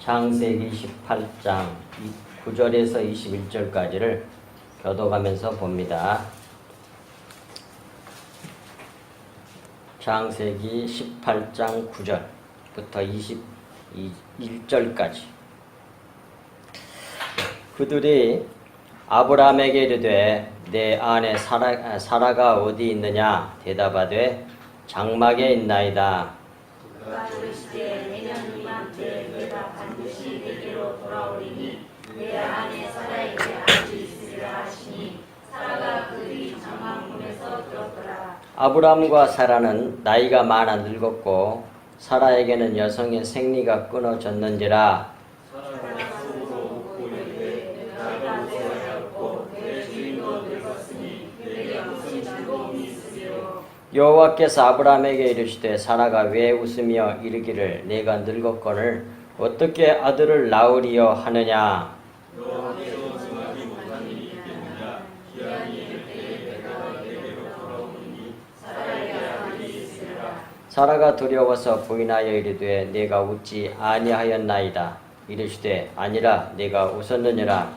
창세기 18장 9절에서 21절까지를 교독하면서 봅니다. 창세기 18장 9절부터 21절까지. 그들이 아브라함에게 이르되 내 아내 사라가 어디 있느냐 대답하되 장막에 있나이다. 그가 이르시되 내년 이맘때 내가 반드시 내게로 돌아오리니 내 아내 사라에게 아들이 있으리라 하시니 사라가 그들이 장막문에서 들었더라. 아브라함과 사라는 나이가 많아 늙었고 사라에게는 여성의 생리가 끊어졌는지라. 사라가 속으로 묻고 이르되 내가 노쇠하였고 내 주인도 늙었으니 내게 무슨 즐거움이 있으리요. 여호와께서 아브라함에게 이르시되 사라가 왜 웃으며 이르기를 내가 늙었거늘 어떻게 아들을 낳으리요 하느냐. 여호와께서 정하지 못한 일이 있겠느냐. 기한이 될 때에 내가 내게로 돌아오니 사라에게 아들이 있으리라. 사라가 두려워서 부인하여 이르되 내가 웃지 아니하였나이다. 이르시되 아니라 내가 웃었느니라.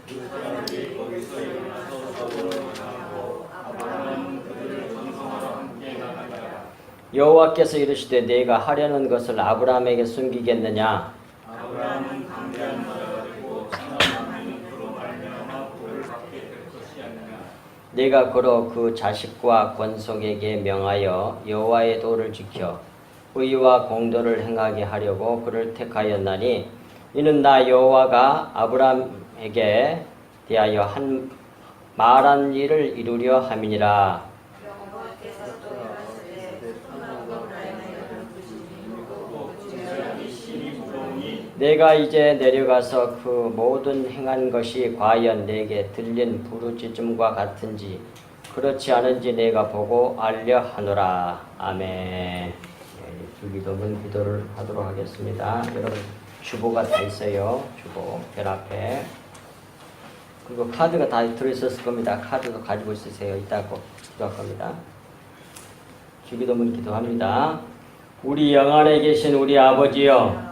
그 사람들이 거기서 일어나서 서로 나가고 아브라함은 그들의 전성하러 함께 나가니라. 여호와께서 이르시되 내가 하려는 것을 아브라함에게 숨기겠느냐. 아브라함은 강대한 나라가 되고 사람만 그로 말미암아 복을 받게 될 것이 아니냐. 내가 그로 그 자식과 권속에게 명하여 여호와의 도를 지켜 의와 공도를 행하게 하려고 그를 택하였나니 이는 나 여호와가 아브라함에게 대하여 말한 일을 이루려 함이니라. 여호와께서 또 이르시되 소돔과 고모라에는 부시고 진절이 심히 무거우니 내가 이제 내려가서 그 모든 행한 것이 과연 내게 들린 부르짖음과 같은지 그렇지 않은지 내가 보고 알려 하노라. 아멘. 주기도문 기도를 하도록 하겠습니다. 여러분 주보가 다 있어요. 주보 별 앞에. 그리고 카드가 다 들어있었을 겁니다. 카드도 가지고 있으세요. 이따 꼭 기도할 겁니다. 주기도문 기도합니다. 우리 영안에 계신 우리 아버지여,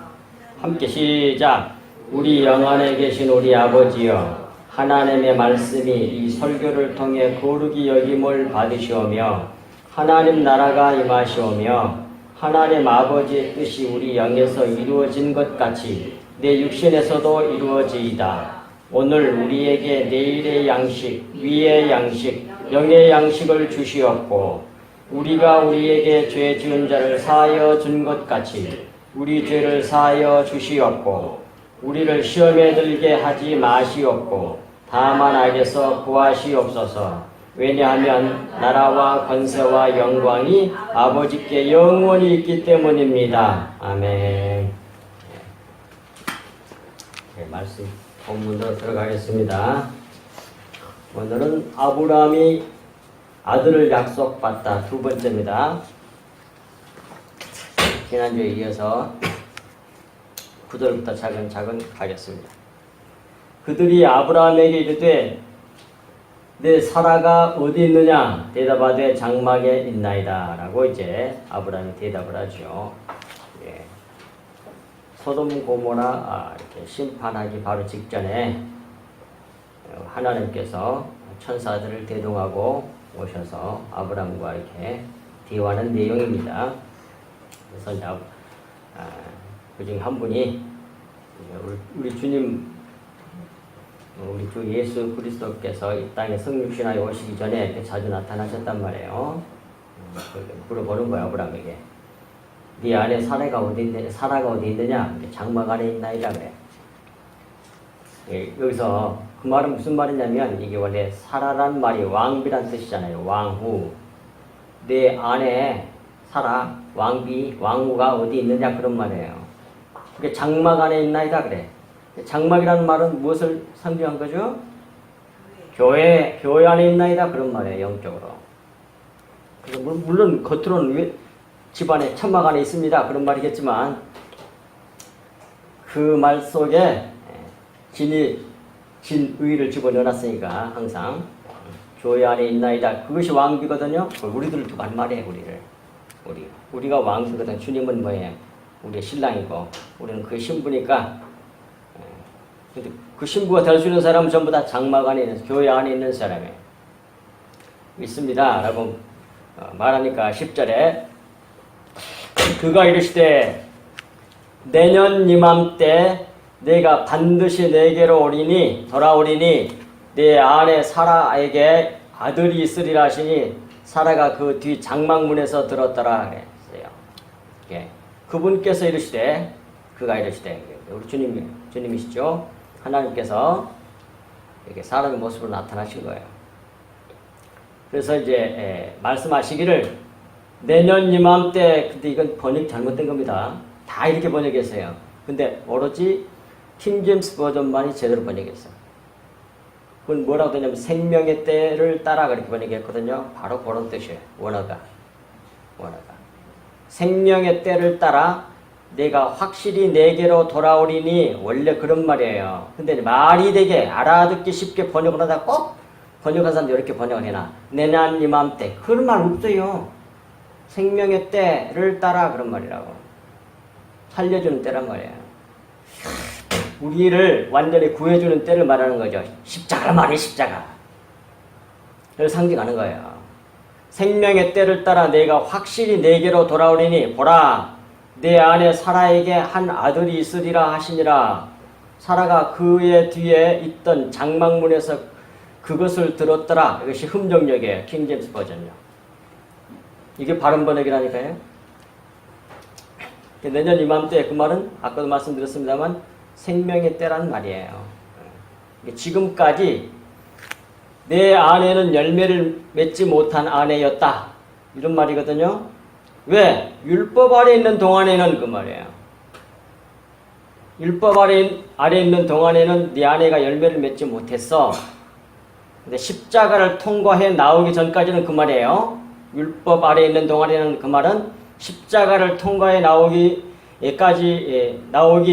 함께 시작. 우리 영안에 계신 우리 아버지여, 하나님의 말씀이 이 설교를 통해 거룩이 여김을 받으시오며 하나님 나라가 임하시오며 하나님 아버지의 뜻이 우리 영에서 이루어진 것 같이 내 육신에서도 이루어지이다. 오늘 우리에게 내일의 양식, 위의 양식, 영의 양식을 주시옵고 우리가 우리에게 죄 지은 자를 사하여 준 것 같이 우리 죄를 사하여 주시옵고 우리를 시험에 들게 하지 마시옵고 다만 악에서 구하시옵소서. 왜냐하면 나라와 권세와 영광이 아버지께 영원히 있기 때문입니다. 아멘. 말씀 본문으로 들어가겠습니다. 오늘은 아브라함이 아들을 약속받다 두 번째입니다. 지난주에 이어서 9절부터 차근차근 가겠습니다. 그들이 아브라함에게 이르되 내 사라가 어디 있느냐 대답하되 장막에 있나이다 라고 이제 아브라함이 대답을 하죠. 예. 소돔 고모라 이렇게 심판하기 바로 직전에 하나님께서 천사들을 대동하고 오셔서 아브라함과 이렇게 대화하는 내용입니다. 그래서 이제 그중에 한 분이 우리 주님, 우리 주 예수 그리스도께서 이 땅에 성육신하여 오시기 전에 이렇게 자주 나타나셨단 말이에요. 물어보는 거야 아브라함에게. 네 안에 사라가 어디 있느냐? 장막 안에 있나이다 그래. 예, 여기서 그 말은 무슨 말이냐면 이게 원래 사라란 말이 왕비란 뜻이잖아요. 왕후. 내 안에 사라, 왕비, 왕후가 어디 있느냐 그런 말이에요. 그게 장막 안에 있나이다 그래. 장막이라는 말은 무엇을 상징한 거죠? 교회 안에 있나이다 그런 말이에요. 영적으로. 그래서 물론 겉으로는 집안에 천막 안에 있습니다 그런 말이겠지만 그 말 속에 진의를 집어넣어놨으니까 항상 교회 안에 있나이다. 그것이 왕비거든요. 우리들을 두고 한 말이에요. 우리가 왕비거든. 주님은 뭐예요? 우리의 신랑이고 우리는 그 신부니까. 근데 그 신부가 될 수 있는 사람은 전부 다 장막 안에 있는 교회 안에 있는 사람이에요. 믿습니다 라고 말하니까 10절에 그가 이르시되 내년 이맘때 내가 반드시 내게로 돌아오리니 내 아내 사라에게 아들이 있으리라 하시니 사라가 그 뒤 장막문에서 들었더라 그랬어요. 예. 그분께서 이르시되 그가 이르시되 우리 주님이시죠. 하나님께서 이렇게 사람의 모습으로 나타나신 거예요. 그래서 이제 말씀하시기를 내년 이맘때, 근데 이건 번역 잘못된 겁니다. 다 이렇게 번역했어요. 근데 오로지 킹제임스 버전만이 제대로 번역했어요. 그건 뭐라고 되냐면 생명의 때를 따라 그렇게 번역했거든요. 바로 그런 뜻이에요. 원어가. 생명의 때를 따라 내가 확실히 내게로 돌아오리니 원래 그런 말이에요. 근데 말이 되게 알아듣기 쉽게 번역을 하다 꼭 번역한 사람들 이렇게 번역을 해놔. 내년 이맘때. 그런 말 없어요. 생명의 때를 따라 그런 말이라고. 살려주는 때란 말이에요. 우리를 완전히 구해주는 때를 말하는 거죠. 십자가 말이에요. 십자가. 그걸 상징하는 거예요. 생명의 때를 따라 내가 확실히 내게로 돌아오리니 보라 내 아내 사라에게 한 아들이 있으리라 하시니라. 사라가 그의 뒤에 있던 장막문에서 그것을 들었더라. 이것이 흠정역이에요. 킹제임스 버전요. 이게 바른 번역이라니까요. 내년 이맘때 그 말은 아까도 말씀드렸습니다만 생명의 때란 말이에요. 지금까지 내 아내는 열매를 맺지 못한 아내였다. 이런 말이거든요. 왜? 율법 아래 있는 동안에는 그 말이에요. 율법 아래 있는 동안에는 네 아내가 열매를 맺지 못했어. 근데 십자가를 통과해 나오기 전까지는 그 말이에요. 율법 아래 있는 동안에는 그 말은 십자가를 통과해 나오기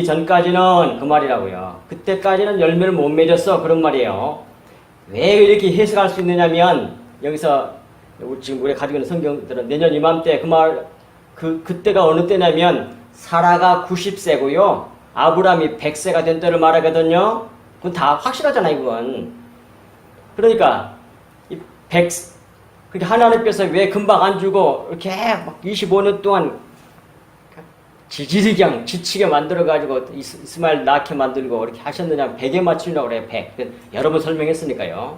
전까지는 그 말이라고요. 그때까지는 열매를 못 맺었어. 그런 말이에요. 왜 이렇게 해석할 수 있느냐면 여기서 지금 우리 가지고 있는 성경들은 내년 이맘때 그때가 어느 때냐면 사라가 90세고요. 아브라함이 100세가 된 때를 말하거든요. 그건 다 확실하잖아요, 그건. 그러니까 그렇게 하나님께서 왜 금방 안 주고 이렇게 막 25년 동안 지지리경 지치게 만들어가지고 이스마엘 낳게 만들고 이렇게 하셨느냐 100에 맞추려고 그래요. 100. 여러 번 설명했으니까요.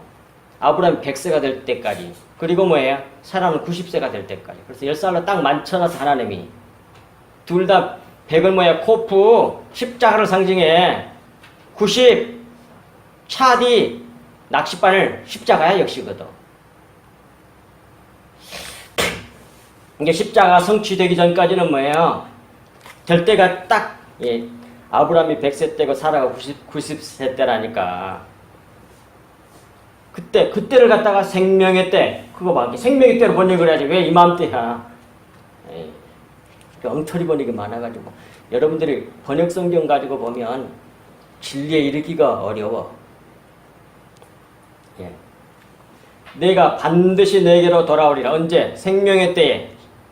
아브라함이 100세가 될 때까지. 그리고 뭐예요? 사라는 90세가 될 때까지. 그래서 10살로 딱 만쳐놔서 하나님이. 둘 다 100은 뭐야? 코프, 십자가를 상징해. 90, 차디, 낚싯바늘, 십자가야 역시거든. 이게 십자가 성취되기 전까지는 뭐예요? 될 때가 딱, 아브라함이 100세 때고 사라가 90세 때라니까. 그때를 갖다가 생명의 때, 그거 봐. 생명의 때로 번역을 해야지. 왜 이맘때야? 엉터리 번역이 많아가지고. 여러분들이 번역 성경 가지고 보면 진리에 이르기가 어려워. 내가 반드시 내게로 돌아오리라. 언제? 생명의 때에.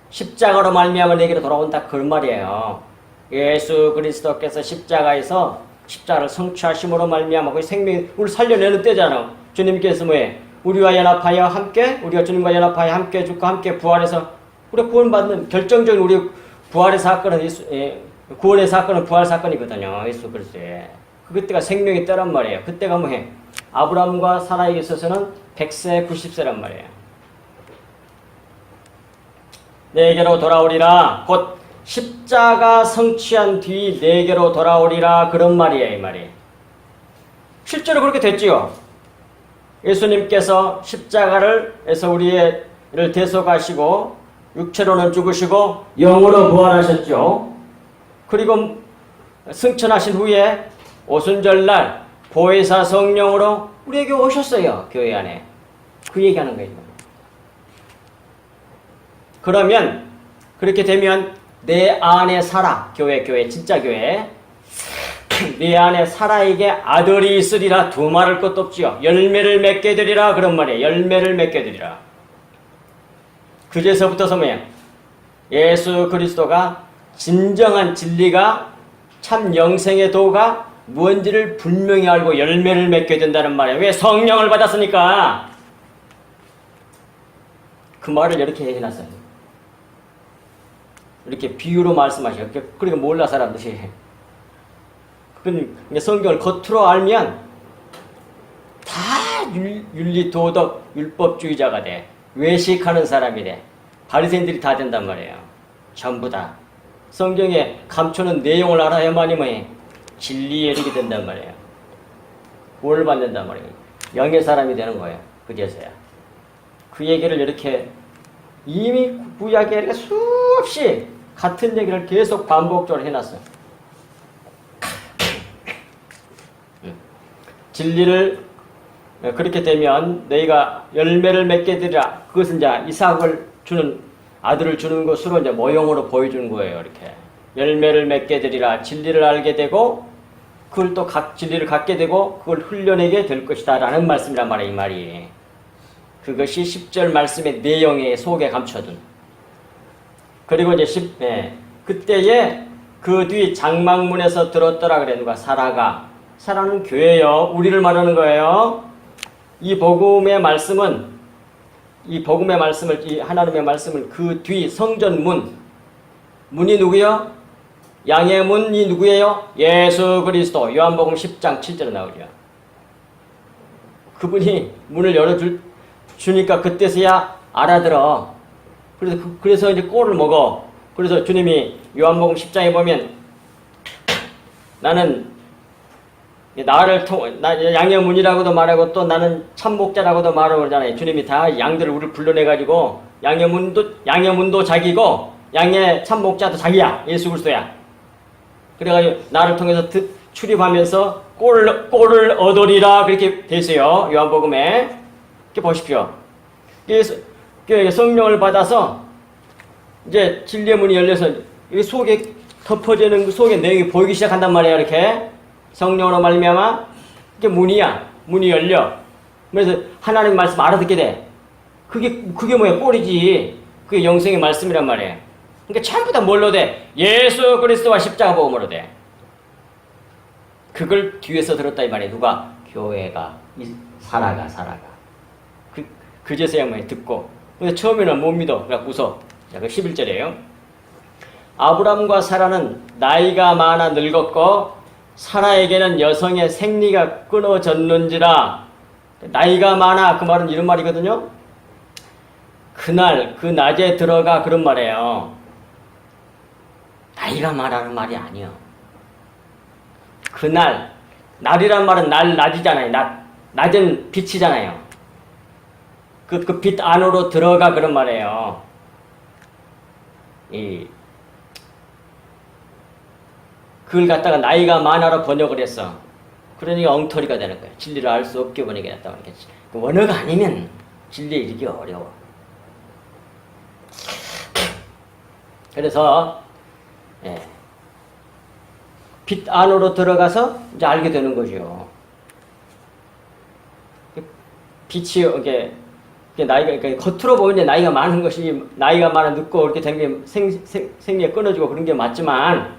십자가로 말미암아 내게로 돌아온다. 그 말이에요. 예수 그리스도께서 십자가에서 십자가를 성취하심으로 말미암아 그 생명 우리 살려내는 때잖아. 주님께서 뭐해? 우리와 연합하여 함께 우리가 주님과 연합하여 함께 죽고 함께 부활해서 우리가 구원받는 결정적인 우리 부활의 사건은 구원의 사건은 부활 사건이거든요. 예수 그리스도의. 그때가 생명의 때란 말이에요. 그때가 뭐해? 아브라함과 사라에게 있어서는 100세, 90세란 말이에요. 내게로 돌아오리라. 곧 십자가 성취한 뒤 내게로 돌아오리라. 그런 말이에요. 이 말이. 실제로 그렇게 됐지요. 예수님께서 십자가에서 우리를 대속하시고 육체로는 죽으시고 영으로 부활하셨죠. 그리고 승천하신 후에 오순절날 보혜사 성령으로 우리에게 오셨어요. 교회 안에. 그 얘기하는 거예요. 그러면 그렇게 되면 내 안에 사라. 교회 진짜 교회. 내 안에 사라에게 아들이 있으리라. 두 말할 것도 없지요. 열매를 맺게 되리라. 그런 말이에요. 열매를 맺게 되리라. 그제서부터서 뭐예요? 예수 그리스도가 진정한 진리가 참 영생의 도가 무언지를 분명히 알고 열매를 맺게 된다는 말이에요. 왜? 성령을 받았으니까. 그 말을 이렇게 해놨어요. 이렇게 비유로 말씀하셔요. 그러니까 몰라 사람들이. 그러니까 성경을 겉으로 알면 다 윤리, 도덕, 율법주의자가 돼. 외식하는 사람이 돼. 바리새인들이 다 된단 말이에요. 전부 다. 성경에 감추는 내용을 알아야만이 진리에 이르게 된단 말이에요. 구원을 받는단 말이에요. 영의 사람이 되는 거예요. 그제서야. 그 얘기를 이렇게 이미 구약에 수없이 같은 얘기를 계속 반복적으로 해놨어요. 진리를 그렇게 되면 너희가 열매를 맺게 되리라. 그것은 이제 이삭을 주는 아들을 주는 것으로 이제 모형으로 보여주는 거예요. 이렇게 열매를 맺게 되리라. 진리를 알게 되고 그걸 또 진리를 갖게 되고 그걸 흘려내게 될 것이다라는 말씀이란 말이에요. 이 말이. 그것이 10절 말씀의 내용의 속에 감춰둔. 그리고 이제 그때에 그 뒤 장막문에서 들었더라 그래. 누가? 사라가. 사라는 교회요. 우리를 말하는 거예요. 이 복음의 말씀을, 이 하나님의 말씀을 그 뒤 성전 문이 누구요? 양의 문이 누구예요? 예수 그리스도. 요한복음 10장 7절에 나오죠. 그분이 문을 열어주니까 그때서야 알아들어. 그래서 이제 꼴을 먹어. 그래서 주님이 요한복음 10장에 보면 나는 양의 문이라고도 말하고 또 나는 참목자라고도 말하고 그러잖아요. 주님이 다 양들을 우리를 불러내가지고 양의 문도 자기고 양의 참목자도 자기야. 예수 그리스도야. 그래가지고 나를 통해서 출입하면서 꼴을 얻으리라 그렇게 돼 있어요. 요한복음에. 이렇게 보십시오. 그래서 성령을 받아서 이제 진리의 문이 열려서 이 속에 덮어지는 그 속의 내용이 보이기 시작한단 말이에요. 이렇게 성령으로 말미암아 이게 문이야. 문이 열려. 그래서 하나님 말씀 알아듣게 돼. 그게 뭐야? 꼴이지. 그게 영생의 말씀이란 말이에요. 그러니까 전부 다 뭘로 돼? 예수 그리스도와 십자가 복음으로 돼. 그걸 뒤에서 들었다 이 말이에요. 누가? 교회가. 사라가. 그제서야 뭐 듣고. 근데 처음에는 못 믿어. 그래서 웃어. 자, 그 11절이에요. 아브람과 사라는 나이가 많아 늙었고 사라에게는 여성의 생리가 끊어졌는지라. 나이가 많아. 그 말은 이런 말이거든요. 그날 그 낮에 들어가 그런 말이에요. 나이가 많아는 말이 아니요. 그날 날이란 말은 낮이잖아요. 낮은 빛이잖아요. 그 빛 안으로 들어가 그런 말이에요. 그걸 갖다가 나이가 많아로 번역을 했어. 그러니까 엉터리가 되는 거예요. 진리를 알 수 없게 번역했다고 하겠지. 그 원어가 아니면 진리에 이르기 어려워. 그래서 빛 안으로 들어가서 이제 알게 되는 거죠. 빛이 이게 나이가 겉으로 보면 이제 나이가 많은 것이 나이가 많아 늙고 이렇게 되는 게 생리가 끊어지고 그런 게 맞지만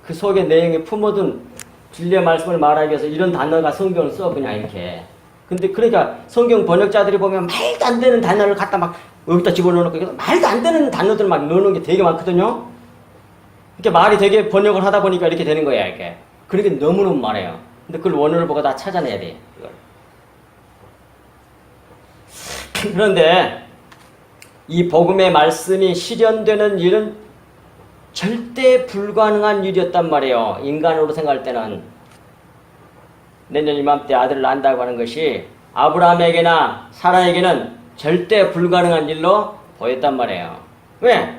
그 속에 내용에 품어둔 진리의 말씀을 말하기 위해서 이런 단어가 성경을 써 그냥 이렇게. 근데 그러니까 성경 번역자들이 보면 말도 안 되는 단어를 갖다 막 여기다 집어넣어놓고 말도 안 되는 단어들 막 넣어놓은 게 되게 많거든요. 이렇게 말이 되게 번역을 하다 보니까 이렇게 되는 거야 이게. 그러니까 너무너무 많아요. 근데 그걸 원어를 보고 다 찾아내야 돼. 이걸. 그런데 이 복음의 말씀이 실현되는 일은 절대 불가능한 일이었단 말이에요. 인간으로 생각할 때는. 내년 이맘때 아들을 낳는다고 하는 것이 아브라함에게나 사라에게는 절대 불가능한 일로 보였단 말이에요. 왜?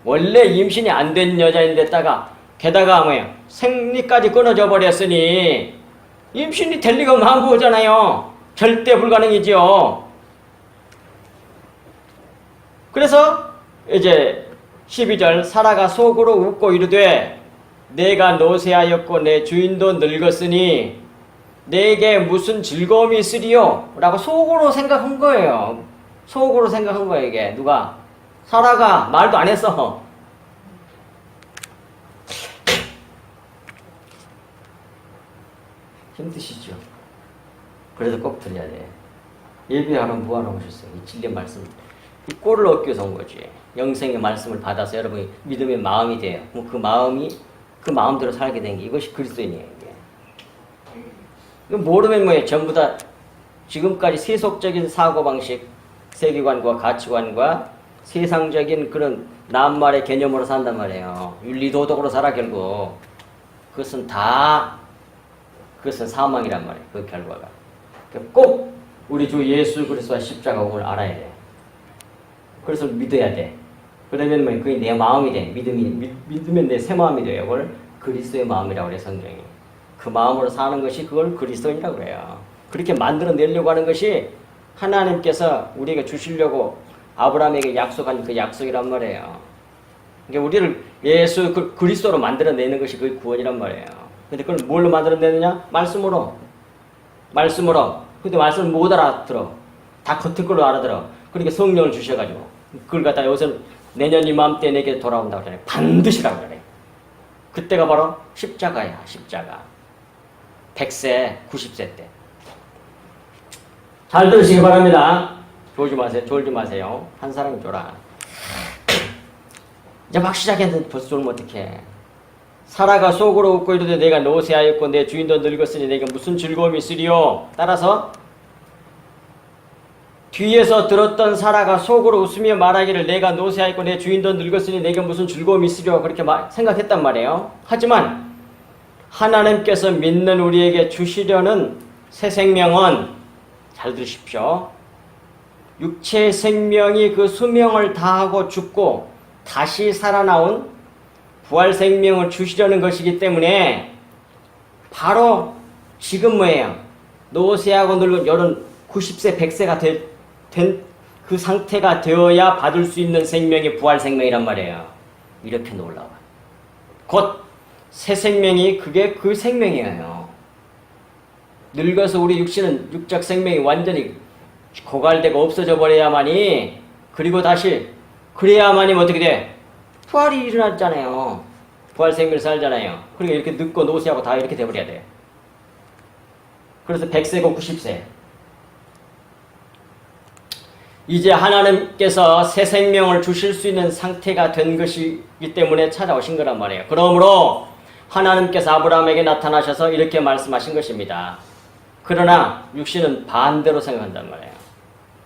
원래 임신이 안 된 여자인데다가 게다가 뭐예요? 생리까지 끊어져 버렸으니 임신이 될 리가 없는 거잖아요. 절대 불가능이지요. 그래서 이제 12절 사라가 속으로 웃고 이르되 내가 노쇠하였고 내 주인도 늙었으니 내게 무슨 즐거움이 있으리요? 라고 속으로 생각한 거예요. 속으로 생각한 거예요 이게. 누가? 사라가 말도 안 했어. 힘드시죠? 그래도 꼭 드려야 돼. 예배하러 뭐하러 오셨어요? 이 진리의 말씀. 이 꼴을 얻기 위해서 온 거지. 영생의 말씀을 받아서 여러분이 믿음의 마음이 돼요. 그 마음이 그 마음대로 살게 된 게 이것이 그리스도인이에요. 이게. 모르면 뭐예요? 전부 다 지금까지 세속적인 사고방식, 세계관과 가치관과 세상적인 그런 낱말의 개념으로 산단 말이에요. 윤리도덕으로 살아 결국. 그것은 사망이란 말이에요. 그 결과가. 꼭 우리 주 예수 그리스도와 십자가를 알아야 돼. 그래서 믿어야 돼. 그러면 뭐 그게 내 마음이 돼. 믿으면 내 새 마음이 돼요. 그걸 그리스도의 마음이라고 그래 성경이. 그 마음으로 사는 것이 그걸 그리스도인이라고 그래요. 그렇게 만들어내려고 하는 것이 하나님께서 우리에게 주시려고 아브라함에게 약속한 그 약속이란 말이에요. 그러니까 우리를 예수 그리스도로 만들어내는 것이 그 구원이란 말이에요. 근데 그걸 뭘로 만들어내느냐? 말씀으로. 근데 말씀을 못 알아들어. 다 겉에 걸로 알아들어. 그러니까 성령을 주셔가지고 그걸 갖다 여기서 내년 이맘때 내게 돌아온다고 그러잖아요. 반드시라고 그래. 그때가 바로 십자가야. 십자가. 100세, 90세 때. 잘 들으시기 바랍니다. 졸지 마세요. 한 사람이 졸아. 이제 막 시작했는데 벌써 졸면 어떡해. 사라가 속으로 웃고 이르되 내가 노쇠하였고 내 주인도 늙었으니 내게 무슨 즐거움이 있으리요. 따라서 뒤에서 들었던 사라가 속으로 웃으며 말하기를 내가 노쇠하였고 내 주인도 늙었으니 내게 무슨 즐거움이 있으리요. 그렇게 생각했단 말이에요. 하지만 하나님께서 믿는 우리에게 주시려는 새 생명은 잘 들으십시오. 육체의 생명이 그 수명을 다하고 죽고 다시 살아나온 부활 생명을 주시려는 것이기 때문에 바로 지금 뭐예요? 노쇠하고 늙은 여런 90세, 100세가 된 그 상태가 되어야 받을 수 있는 생명이 부활 생명이란 말이에요. 이렇게 놀라워. 곧 새 생명이 그게 그 생명이에요. 늙어서 우리 육적 생명이 완전히 고갈되고 없어져 버려야만이 그리고 다시 그래야만이 어떻게 돼? 부활이 일어났잖아요. 부활 생명을 살잖아요. 그러니까 이렇게 늙고 노쇠하고 다 이렇게 돼버려야 돼. 그래서 100세고 90세. 이제 하나님께서 새 생명을 주실 수 있는 상태가 된 것이기 때문에 찾아오신 거란 말이에요. 그러므로 하나님께서 아브라함에게 나타나셔서 이렇게 말씀하신 것입니다. 그러나 육신은 반대로 생각한단 말이에요.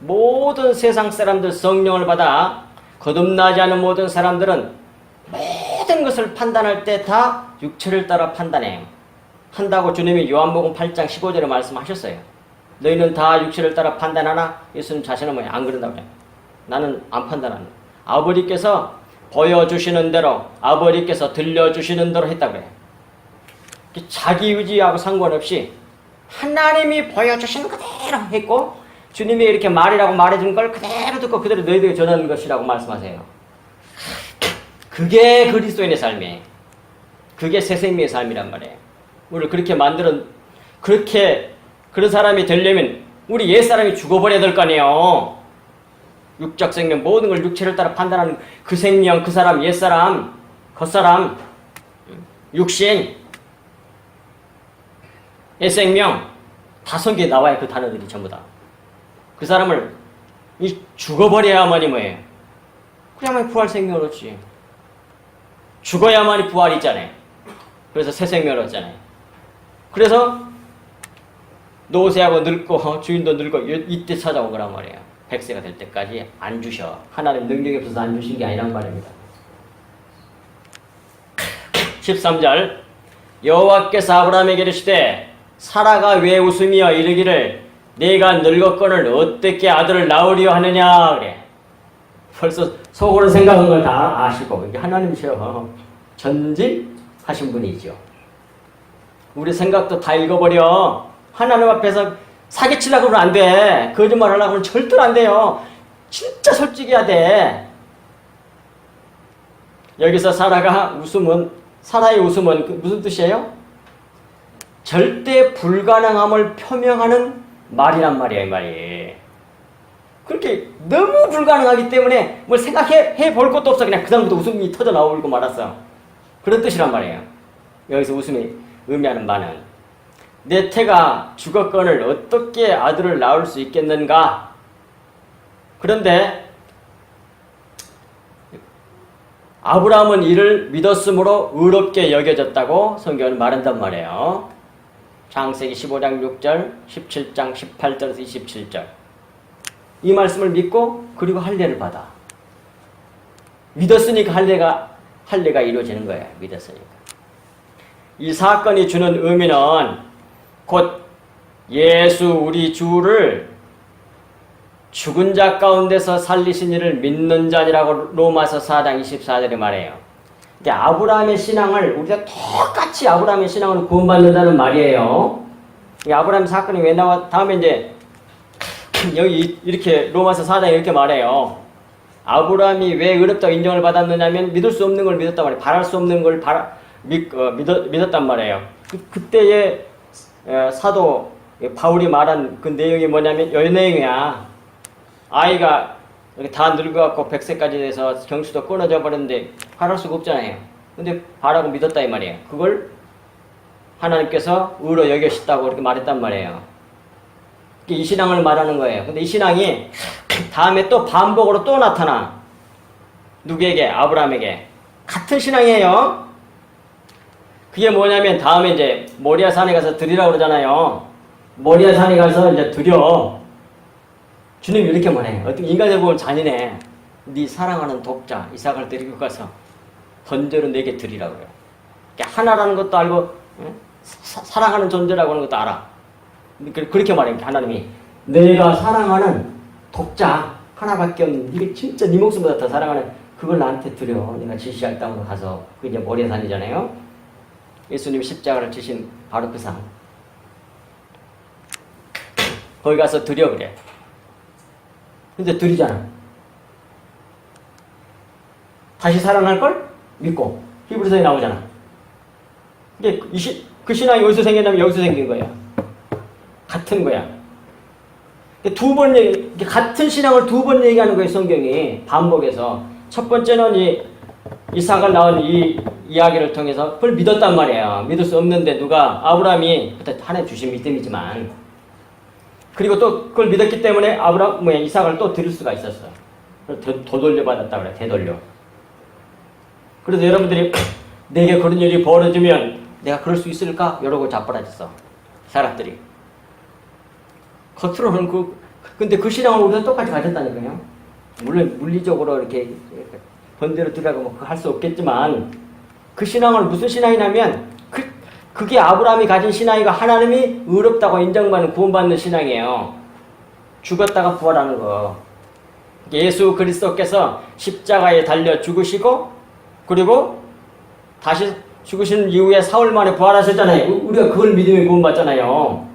모든 세상 사람들 성령을 받아 거듭나지 않은 모든 사람들은 모든 것을 판단할 때 다 육체를 따라 판단해요. 한다고 주님이 요한복음 8장 15절에 말씀하셨어요. 너희는 다 육체를 따라 판단하나? 예수님 자신은 뭐냐? 안 그런다고 그래요. 나는 안 판단한다. 아버지께서 보여주시는 대로, 아버지께서 들려주시는 대로 했다고 그래요. 자기 의지하고 상관없이 하나님이 보여주신 그대로 했고 주님이 이렇게 말이라고 말해준 걸 그대로 듣고 그대로 너희들에게 전하는 것이라고 말씀하세요. 그게 그리스도인의 삶이에요. 그게 새 생명의 삶이란 말이에요. 우리를 그렇게 그런 사람이 되려면 우리 옛사람이 죽어버려야 될 거 아니에요. 육적 생명, 모든 걸 육체를 따라 판단하는 그 생명, 그 사람, 옛사람, 겉사람, 육신, 옛생명, 다 성경에 나와요. 그 단어들이 전부 다. 그 사람을 죽어버려야만이 뭐예요? 그래야만이 부활 생명을 얻지. 죽어야만이 부활이 있잖아요. 그래서 새 생명을 얻잖아요. 그래서 노쇠하고 늙고 주인도 늙고 이때 찾아온 거란 말이에요. 100세가 될 때까지 안 주셔. 하나님 능력이 없어서 안 주신 게 아니란 말입니다. 13절 여호와께서 아브라함에게 이르시되 사라가 왜 웃으며 이르기를 내가 늙었거늘 어떻게 아들을 낳으려 하느냐 그래. 벌써 속으로 생각한 걸 다 아시고 이게 하나님이셔. 전지하신 분이죠. 우리 생각도 다 읽어버려. 하나님 앞에서 사기치려고 하면 안 돼. 거짓말 하려고 하면 절대로 안 돼요. 진짜 솔직히 해야 돼. 여기서 사라의 웃음은 무슨 뜻이에요? 절대 불가능함을 표명하는 말이란 말이에요. 이 말이. 그렇게 너무 불가능하기 때문에 뭘 생각해 볼 것도 없어. 그냥 그다음부터 웃음이 터져 나오고 말았어. 그런 뜻이란 말이에요. 여기서 웃음이 의미하는 바는 내 태가 죽었거늘 어떻게 아들을 낳을 수 있겠는가? 그런데 아브라함은 이를 믿었으므로 의롭게 여겨졌다고 성경은 말한단 말이에요. 창세기 15장 6절, 17장 18절에서 27절. 이 말씀을 믿고 그리고 할례를 받아. 믿었으니까 할례가 이루어지는 거예요. 믿었으니까. 이 사건이 주는 의미는 곧 예수 우리 주를 죽은 자 가운데서 살리신 이를 믿는 자니라고 로마서 4장 24절에 말해요. 근데 아브라함의 신앙을 우리가 똑같이 아브라함의 신앙으로 구원받는다는 말이에요. 이 아브라함 사건이 왜 나와? 다음에 이제 여기 이렇게 로마서 4장에 이렇게 말해요. 아브라함이 왜 의롭다고 인정을 받았느냐면 믿을 수 없는 걸 믿었단 말이에요. 바랄 수 없는 걸 믿었단 말이에요. 그때의 사도 바울이 말한 그 내용이 뭐냐면 이 내용이야. 아이가 이렇게 다 늙어갖고 100세까지 돼서 경수도 끊어져 버렸는데 바랄 수가 없잖아요. 근데 바라고 믿었다 이 말이에요. 그걸 하나님께서 의로 여기셨다고 이렇게 말했단 말이에요. 이 신앙을 말하는 거예요. 근데 이 신앙이 다음에 또 반복으로 또 나타나. 누구에게? 아브라함에게. 같은 신앙이에요. 그게 뭐냐면 다음에 이제 모리아 산에 가서 드리라고 그러잖아요. 모리아 산에 가서 이제 드려. 주님이 이렇게 말해요. 어떻게 인간을 보면 잔인해. 네 사랑하는 독자 이삭을 데리고 가서 번제로 내게 드리라고 그래요. 하나라는 것도 알고 사랑하는 존재라고 하는 것도 알아. 그렇게 말해요. 하나님이 내가 사랑하는 독자 하나밖에 없는 이게 진짜 네 목숨보다 더 사랑하는 그걸 나한테 드려. 내가 지시할 땅으로 가서 그게 이제 모리아산이잖아요. 예수님이 십자가를 지신 바로 그 산. 거기 가서 드려 그래. 근데 드리잖아. 다시 사랑할걸? 믿고. 히브리서에 나오잖아. 근데 그 신앙이 어디서 생겼냐면 여기서 생긴 거야. 같은 거야. 두 번 같은 신앙을 두 번 얘기하는 거예요, 성경이. 반복해서. 첫 번째는 이삭을 낳은 이 이야기를 통해서 그걸 믿었단 말이에요. 믿을 수 없는데 누가, 아브라함이, 그때 하나님 주신 믿음이지만, 그리고 또 그걸 믿었기 때문에 이삭을 또 드릴 수가 있었어. 되돌려 받았다 그래, 되돌려. 그래서 여러분들이 내게 그런 일이 벌어지면 내가 그럴 수 있을까? 이러고 자빠라졌어. 사람들이. 겉으로는 근데 그 신앙을 우리가 똑같이 가졌다니까요. 물론 물리적으로 이렇게 번대로 들어가고 뭐 할 수 없겠지만 그 신앙은 무슨 신앙이냐면 그게 아브라함이 가진 신앙이고 하나님이 의롭다고 인정받는 구원받는 신앙이에요. 죽었다가 부활하는 거. 예수 그리스도께서 십자가에 달려 죽으시고 그리고 다시 죽으신 이후에 사흘 만에 부활하셨잖아요. 우리가 그걸 믿으면 구원받잖아요.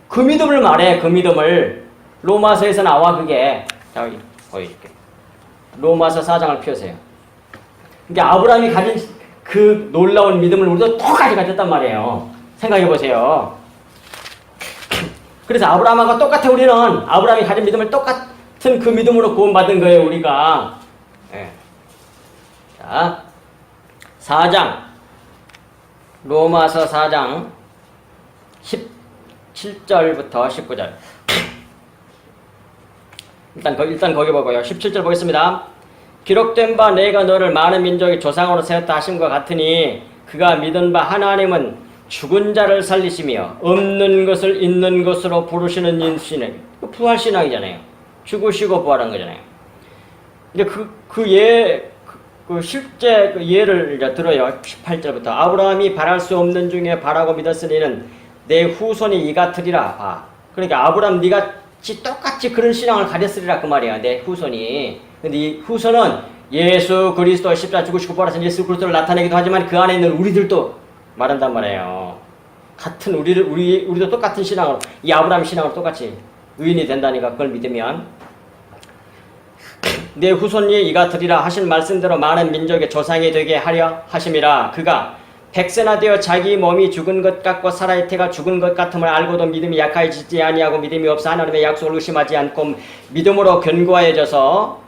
그 믿음을 말해. 그 믿음을. 로마서에서 나와 그게. 자, 여기 보여줄게. 로마서 4장을 펴세요. 그러니까 아브라함이 가진 그 놀라운 믿음을 우리도 똑같이 가졌단 말이에요. 생각해보세요. 그래서 아브라함하고 똑같아. 우리는 아브라함이 가진 믿음을 똑같은 그 믿음으로 구원받은 거예요. 우리가. 네. 자, 4장 로마서 4장 17절부터 19절. 일단 거기 보고요. 17절 보겠습니다. 기록된 바 내가 너를 많은 민족의 조상으로 세웠다 하심과 같으니 그가 믿은 바 하나님은 죽은 자를 살리시며 없는 것을 있는 것으로 부르시는 인신에 부활신앙이잖아요. 죽으시고 부활한 거잖아요. 이제 실제 그 예를 이제 들어요. 18절부터 아브라함이 바랄 수 없는 중에 바라고 믿었으니는 내 후손이 이 같으리라. 봐. 그러니까 아브라함 네가 똑같이 그런 신앙을 가졌으리라 그 말이야. 내 후손이. 근데 이 후손은 예수 그리스도 십자가 죽으시고 부활하신 예수 그리스도를 나타내기도 하지만 그 안에 있는 우리들도 말한단 말이에요. 같은 우리도 똑같은 신앙으로 이 아브라함 신앙으로 똑같이 의인이 된다니까 그걸 믿으면 내 후손이 이 같으리라 하신 말씀대로 많은 민족의 조상이 되게 하려 하심이라. 그가 백세나 되어 자기 몸이 죽은 것 같고 사라의 태가 죽은 것 같음을 알고도 믿음이 약해지지 아니하고 믿음이 없어 하나님의 약속을 의심하지 않고 믿음으로 견고하여져서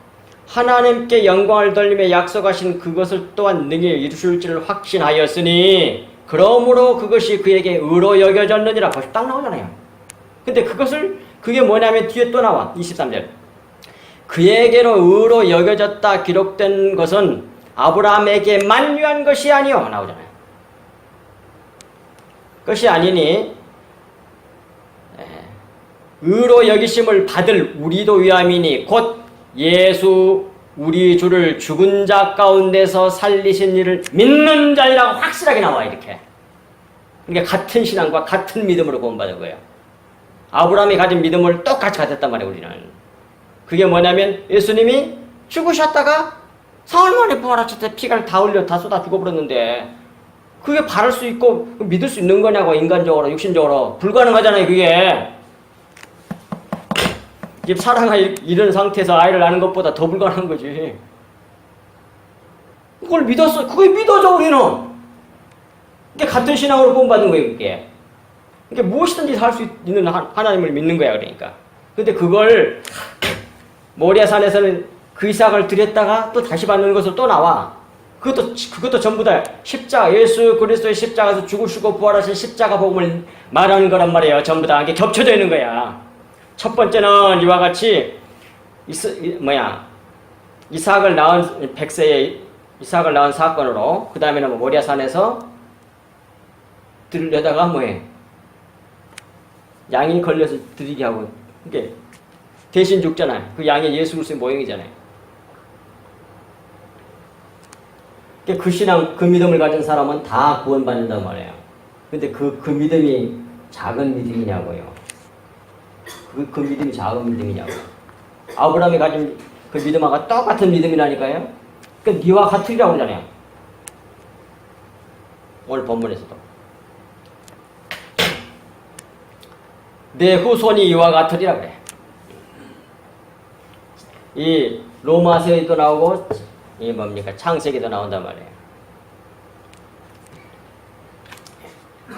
하나님께 영광을 돌리며 약속하신 그것을 또한 능히 이루실 줄을 확신하였으니 그러므로 그것이 그에게 의로 여겨졌느니라. 벌써 딱 나오잖아요. 근데 그게 뭐냐면 뒤에 또 나와. 23절. 그에게로 의로 여겨졌다 기록된 것은 아브라함에게만 위한 것이 아니요. 나오잖아요. 것이 아니니 의로 여기심을 받을 우리도 위함이니 곧 예수 우리 주를 죽은 자 가운데서 살리신 이를 믿는 자이라고 확실하게 나와. 이렇게. 그러니까 같은 신앙과 같은 믿음으로 구원받은 거예요. 아브라함이 가진 믿음을 똑같이 가졌단 말이에요. 우리는. 그게 뭐냐면 예수님이 죽으셨다가 사흘 만에 부활하셨을 때 피가 다 흘려 다 쏟아 죽어버렸는데 그게 바를 수 있고 믿을 수 있는 거냐고. 인간적으로 육신적으로 불가능하잖아요. 그게 사랑을 잃은 상태에서 아이를 낳는 것보다 더 불가능한 거지. 그걸 믿었어. 그게 믿어져. 우리는 이게 같은 신앙으로 구원받은 거예요. 그게 무엇이든지 할 수 있는 하나님을 믿는 거야. 그러니까 근데 그걸 모리아산에서는 그 이삭을 드렸다가 또 다시 받는 것으로 또 나와. 그것도 전부 다 십자가, 예수 그리스도의 십자가에서 죽으시고 부활하신 십자가 복음을 말하는 거란 말이에요. 전부 다 이게 겹쳐져 있는 거야. 첫 번째는 이와 같이 이삭을 낳은 100세에 이삭을 낳은 사건으로, 그 다음에는 모리아산에서 들으려다가 뭐해? 양이 걸려서 드리게 하고, 이게 대신 죽잖아요. 그 양이 예수 그리스도의 모형이잖아요. 그 신앙, 그 믿음을 가진 사람은 다 구원받는단 말이에요. 근데 그 믿음이 작은 믿음이냐고요. 그 믿음이 작은 믿음이냐고. 아브라함이 가진 그 믿음하고 똑같은 믿음이라니까요. 그러니까 니와 같으리라고 그러잖아요. 오늘 본문에서도. 내 후손이 이와 같으리라 그래. 이 로마서에도 나오고 이 뭡니까? 창세기도 나온단 말이에요.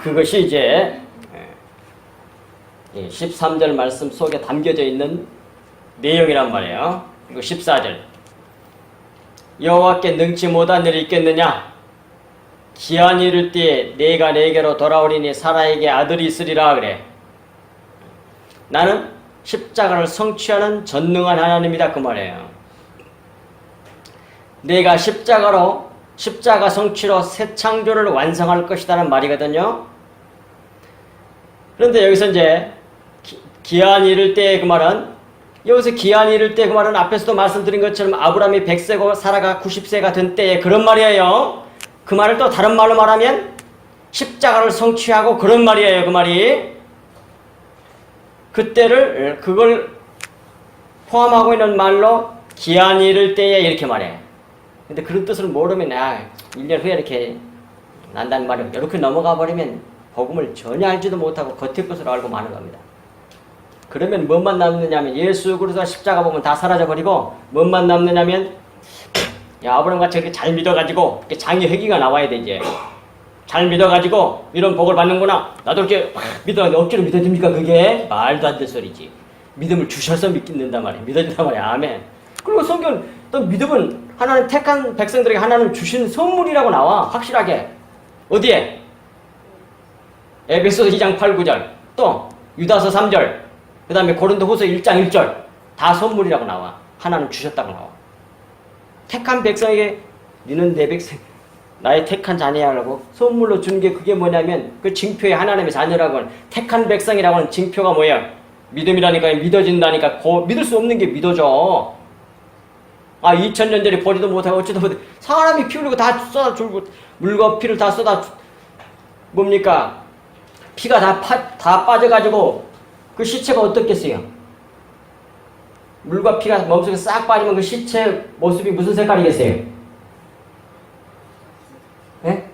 그것이 이제 13절 말씀 속에 담겨져 있는 내용이란 말이에요. 그리고 14절. 여호와께 능치 못한 일이 있겠느냐? 기한이 이를 때에 내가 내게로 돌아오리니 사라에게 아들이 있으리라 그래. 나는 십자가를 성취하는 전능한 하나님이다 그 말이에요. 내가 십자가 성취로 새 창조를 완성할 것이다는 말이거든요. 그런데 여기서 이제 기한이 이를 때 그 말은, 여기서 기한이 이를 때 그 말은 앞에서도 말씀드린 것처럼 아브라함이 100세고 사라가 90세가 된 때에 그런 말이에요. 그 말을 또 다른 말로 말하면 십자가를 성취하고 그런 말이에요. 그 말이 그걸 포함하고 있는 말로 기한이 이를 때에 이렇게 말해. 근데 그런 뜻을 모르면 1년 후에 이렇게 난다는 말이에요. 이렇게 넘어가 버리면 복음을 전혀 알지도 못하고 겉의 것으로 알고 마는 겁니다. 그러면 뭐만 남느냐면 예수 그리스도 십자가 보면 다 사라져버리고 뭐만 남느냐면 아브라함같이 이렇게 잘 믿어가지고 이렇게 장의 회개가 나와야 돼. 이제 잘 믿어가지고 이런 복을 받는구나. 나도 이렇게 억지로 믿어집니까? 그게 말도 안 되는 소리지. 믿음을 주셔서 믿는단 말이에요. 믿어진단 말이에요. 아멘. 그리고 성경 또 믿음은 하나님 택한 백성들에게 하나님 주신 선물이라고 나와. 확실하게. 어디에? 에베소서 2장 8, 9절, 또 유다서 3절, 그 다음에 고린도후서 1장 1절 다 선물이라고 나와. 하나님 주셨다고 나와. 택한 백성에게 너는 내 백성, 나의 택한 자녀라고 선물로 준 게 그게 뭐냐면 그 징표에 하나님의 자녀라고 하는 택한 백성이라고 하는 징표가 뭐야? 믿음이라니까. 믿어진다니까. 믿을 수 없는 게 믿어져. 2000년 전에 보지도 못하고 어찌도 못해. 사람이 피 흘리고 다 쏟아 줄고 물과 피를 다 쏟아 뭡니까? 피가 다 빠져가지고 그 시체가 어떻겠어요? 물과 피가 몸속에 싹 빠지면 그 시체 모습이 무슨 색깔이겠어요? 예?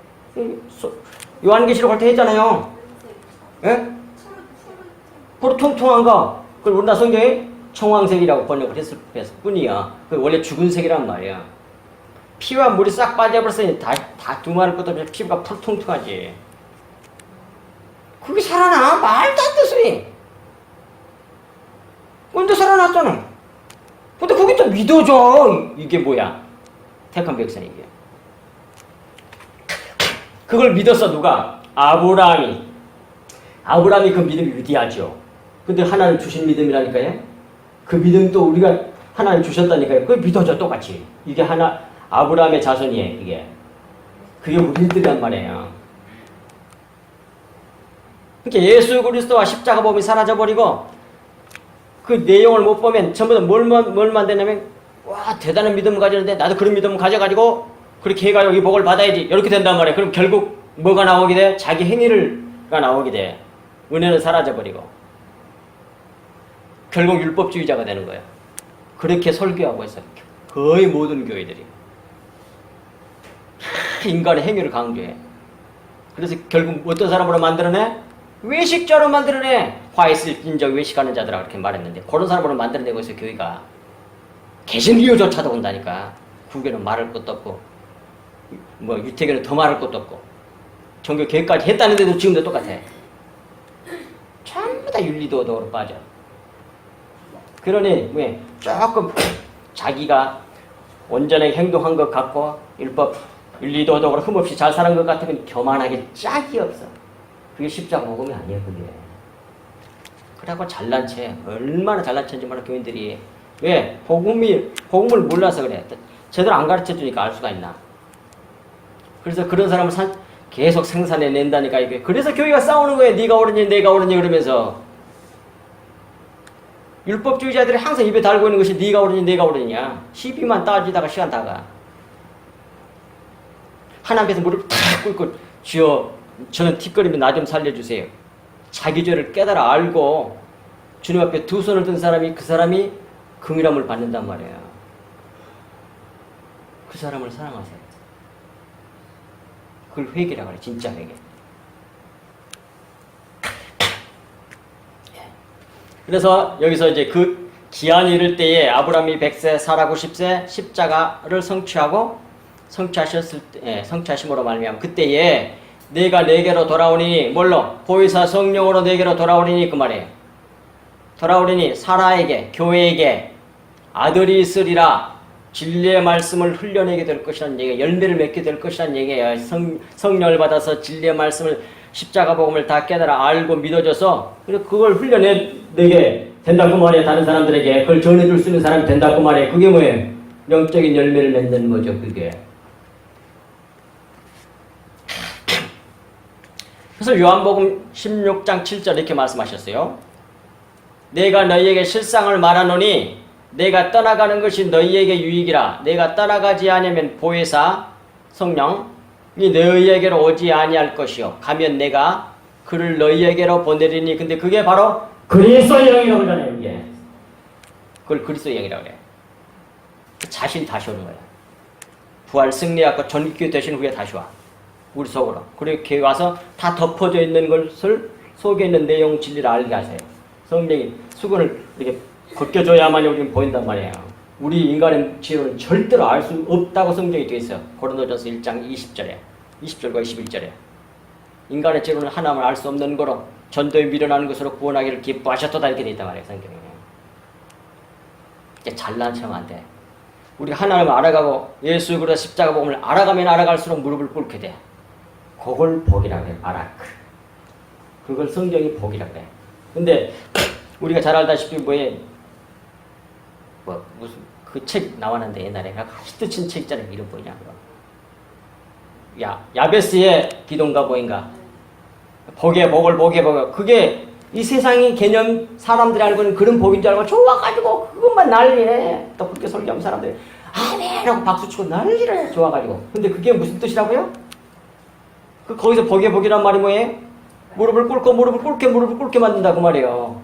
요한계시록 할 때 했잖아요. 예? 그리고 통통한 거. 그걸 우리나라 성경에 청황색이라고 번역을 했을 뿐이야. 그 원래 죽은 색이란 말이야. 피와 물이 싹 빠져버렸으니 다 두말할 것도 없이 피부가 풀통통하지. 그게 살아나? 말도 안 되소리. 근데 살아났잖아. 근데 그게 또 믿어져. 이게 뭐야? 택한 백성이게. 그걸 믿었어 누가? 아브라함이. 아브라함이 그 믿음이 위대하죠. 근데 하나님 주신 믿음이라니까요. 그 믿음도 우리가 하나님 주셨다니까요. 그걸 믿어줘 똑같이. 이게 하나 아브라함의 자손이에요. 이게. 그게 우리들이란 말이에요. 그러니까 예수 그리스도와 십자가 복음이 사라져버리고 그 내용을 못 보면 전부 다 뭘 만드냐면 와 대단한 믿음을 가지는데 나도 그런 믿음을 가져가지고 그렇게 해가 여기 복을 받아야지 이렇게 된단 말이에요. 그럼 결국 뭐가 나오게 돼? 자기 행위가 나오게 돼. 은혜는 사라져버리고 결국 율법주의자가 되는 거예요. 그렇게 설교하고 있어요. 거의 모든 교회들이 인간의 행위를 강조해. 그래서 결국 어떤 사람으로 만들어내? 외식자로 만들어내. 화 있을 인적 외식하는 자들아 그렇게 말했는데 그런 사람으로 만들어내고 있어요. 교회가. 개신교조차도 온다니까. 국교는 말할 것도 없고 뭐 유태교는 더 말할 것도 없고 종교 개혁까지 했다는데도 지금도 똑같아. 전부 다 윤리도덕으로 빠져. 그러니 왜 조금 자기가 온전하게 행동한 것 같고 율법 윤리도덕으로 흠없이 잘 사는 것 같으면 교만하게 짝이 없어. 그게 십자가 복음이 아니에요. 그게. 그래갖고 잘난 체 얼마나 잘난 체인지 몰라 교인들이. 왜? 복음을 몰라서 그래. 제대로 안 가르쳐주니까 알 수가 있나. 그래서 그런 사람을 계속 생산해낸다니까 이게. 그래서 교회가 싸우는 거예요. 네가 옳으니 내가 옳으니 그러면서. 율법주의자들이 항상 입에 달고 있는 것이 네가 옳으니 내가 옳으냐. 시비만 따지다가 시간 다가. 하나님 앞에서 무릎 탁 꿇고 주여 저는 틱거리면 나 좀 살려주세요. 자기 죄를 깨달아 알고 주님 앞에 두 손을 든 사람이 그 사람이 긍휼함을 받는단 말이에요. 그 사람을 사랑하세요. 그걸 회개라고 그래. 진짜 회개. 그래서 여기서 이제 그 기한이 이를 때에 아브라함이 100세, 사라 90세 십자가를 성취하심으로 말미암아 그때에 내가 내게로 돌아오니 뭘로? 보혜사 성령으로 내게로 돌아오리니 그 말이에요. 돌아오리니 사라에게 교회에게 아들이 있으리라. 진리의 말씀을 흘려내게 될 것이라는 얘기예요. 열매를 맺게 될 것이라는 얘기예요. 성령을 받아서 진리의 말씀을 십자가 복음을 다 깨달아 알고 믿어져서 그걸 흘려내게 된다고 말이에요. 다른 사람들에게 그걸 전해줄 수 있는 사람이 된다고 말이에요. 그게 뭐예요? 영적인 열매를 맺는 거죠. 그게. 그래서 요한복음 16장 7절 이렇게 말씀하셨어요. 내가 너희에게 실상을 말하노니 내가 떠나가는 것이 너희에게 유익이라. 내가 떠나가지 않으면 보혜사 성령이 너희에게로 오지 아니할 것이요 가면 내가 그를 너희에게로 보내리니. 근데 그게 바로 그리스도의 영이라고 그러잖아요. 이게. 그걸 그리스도의 영이라고 그래요. 자신 다시 오는 거예요. 부활 승리하고 전기 되신 후에 다시 와. 우리 속으로. 그렇게 와서 다 덮어져 있는 것을 속에 있는 내용 진리를 알게 하세요. 성령이 수건을 이렇게 벗겨줘야만이 우리는 보인단 말이에요. 우리 인간의 지혜로는 절대로 알 수 없다고 성경이 되어 있어요. 고린도전서 1장 20절에 20절과 21절에 인간의 지혜로는 하나님을 알 수 없는 거로 전도에 미련하는 것으로 구원하기를 기뻐하셨도다 이렇게 되어 있단 말이에요. 성경에. 이제 잘난 척하면 안 돼. 우리가 하나님을 알아가고 예수 그리스도 십자가 복음을 알아가면 알아갈수록 무릎을 꿇게 돼. 그걸 복이라고 해요. 바라크. 그걸 성경이 복이라고 해요. 근데 우리가 잘 알다시피 무슨 그 책 나왔는데 옛날에 하도 친 책 있잖아요. 이름 뭐냐 야베스의 기도인가 뭐인가. 복의 복을 복의 복을. 그게 이 세상의 개념 사람들이 알고 있는 그런 복인 줄 알고 좋아가지고 그것만 난리해. 또 그렇게 설교하면 사람들이 아멘 하고 박수치고 난리를 해. 좋아가지고. 근데 그게 무슨 뜻이라고요? 거기서 복의 복이란 말이 뭐예요? 무릎을 꿇게 만든다 그 말이에요.